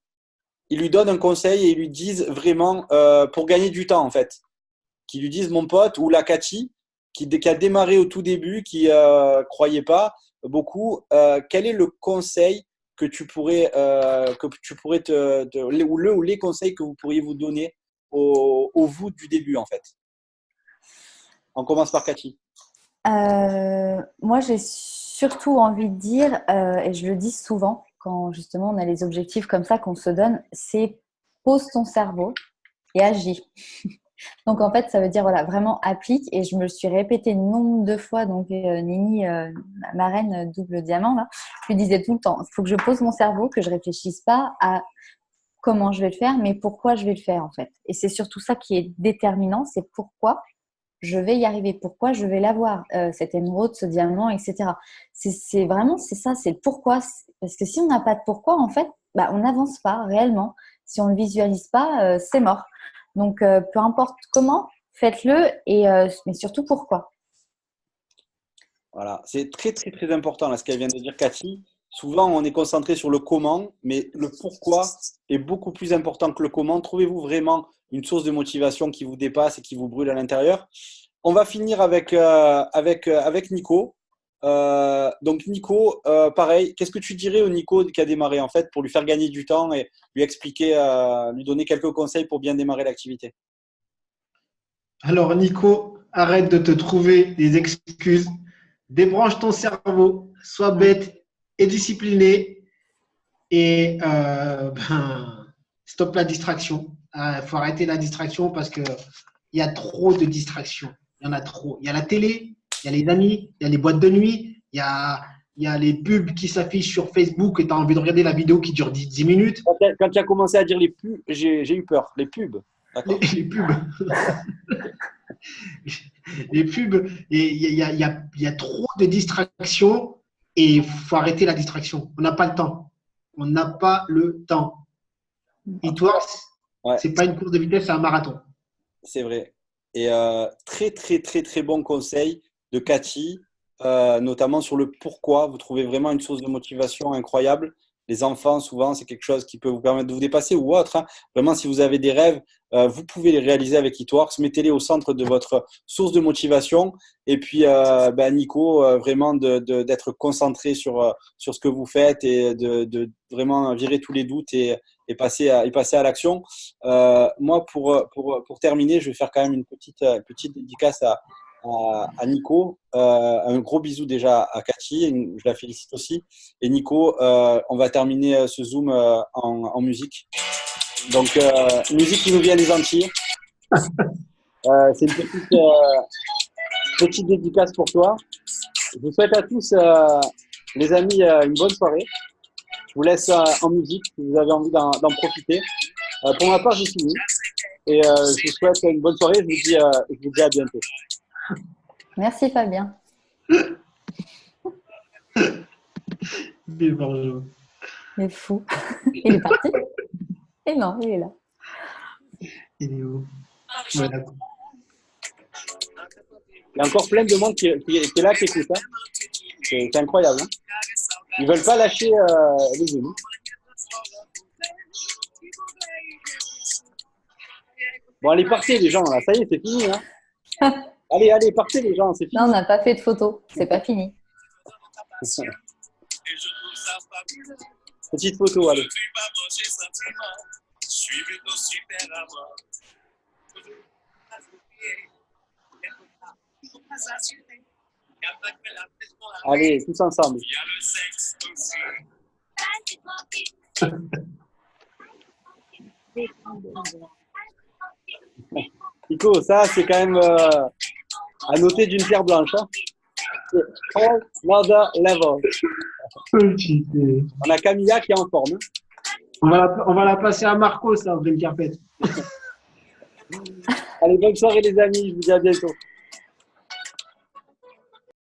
il lui donne un conseil et il lui dise vraiment, pour gagner du temps, en fait. Qui lui disent mon pote ou la Cathy qui a démarré au tout début, qui croyait pas beaucoup, quel est le conseil que tu pourrais ou les conseils que vous pourriez vous donner au vous du début en fait. On commence par Cathy. Moi, j'ai surtout envie de dire, et je le dis souvent quand justement on a les objectifs comme ça qu'on se donne, c'est pose ton cerveau et agis. Donc en fait, ça veut dire voilà, vraiment applique. Et je me le suis répété nombre de fois. Donc Nini, ma reine double diamant, là, je lui disais tout le temps, il faut que je pose mon cerveau, que je réfléchisse pas à comment je vais le faire, mais pourquoi je vais le faire en fait. Et c'est surtout ça qui est déterminant, c'est pourquoi je vais y arriver, pourquoi je vais l'avoir, cette émeraude, ce diamant, etc. C'est vraiment, c'est ça, c'est le pourquoi. Parce que si on n'a pas de pourquoi, en fait, bah, on n'avance pas réellement. Si on ne le visualise pas, c'est mort. Donc, peu importe comment, faites-le, mais surtout pourquoi. Voilà, c'est très très très important là ce qu'elle vient de dire Cathy. Souvent on est concentré sur le comment, mais le pourquoi est beaucoup plus important que le comment. Trouvez-vous vraiment une source de motivation qui vous dépasse et qui vous brûle à l'intérieur. on va finir avec Nico. Donc Nico, pareil, qu'est-ce que tu dirais au Nico qui a démarré en fait pour lui faire gagner du temps et lui expliquer, lui donner quelques conseils pour bien démarrer l'activité? Alors, Nico, arrête de te trouver des excuses. Débranche ton cerveau, sois bête et discipliné. Et stop la distraction. Il faut arrêter la distraction parce qu'il y a trop de distractions. Il y en a trop. Il y a la télé, il y a les amis, il y a les boîtes de nuit, il y a les pubs qui s'affichent sur Facebook et tu as envie de regarder la vidéo qui dure 10 minutes. Quand tu as commencé à dire les pubs, j'ai eu peur. Les pubs. Les pubs. Les pubs. Et il y a trop de distractions et il faut arrêter la distraction. On n'a pas le temps. On n'a pas le temps. Et toi, c'est pas une course de vitesse, c'est un marathon. C'est vrai. Et très, très, très, très bon conseil de Cathy, notamment sur le pourquoi. Vous trouvez vraiment une source de motivation incroyable. Les enfants, souvent, c'est quelque chose qui peut vous permettre de vous dépasser ou autre. Hein. Vraiment, si vous avez des rêves, vous pouvez les réaliser avec Eatworks. Mettez-les au centre de votre source de motivation. Et puis, Nico, vraiment d'être concentré sur ce que vous faites et de vraiment virer tous les doutes et passer à l'action. Moi, pour terminer, je vais faire quand même une petite dédicace à Nico. Un gros bisou déjà à Cathy, je la félicite aussi. Et Nico, on va terminer ce Zoom en musique. Donc, musique qui nous vient des Antilles. C'est une petite dédicace pour toi. Je vous souhaite à tous, les amis, une bonne soirée. Je vous laisse en musique si vous avez envie d'en profiter. Pour ma part, j'ai fini. Et je vous souhaite une bonne soirée. Je vous dis à bientôt. Merci Fabien. Il est fou. Il est parti. Et non, il est là. Il est où? Voilà. Il y a encore plein de monde qui est là, qui écoute. Hein. C'est incroyable. Hein. Ils ne veulent pas lâcher les unis. Bon, allez, partez les gens. Là. Ça y est, c'est fini. Hein. Allez, partez les gens. C'est fini. Non, on n'a pas fait de photos. C'est pas fini. Petite photo, allez. Allez, tous ensemble. Nico, ça, c'est quand même à noter d'une pierre blanche. Hein. All another level. On a Camilla qui est en forme. Hein. On va la passer à Marco, ça, Red Carpet. Allez, bonne soirée les amis, je vous dis à bientôt.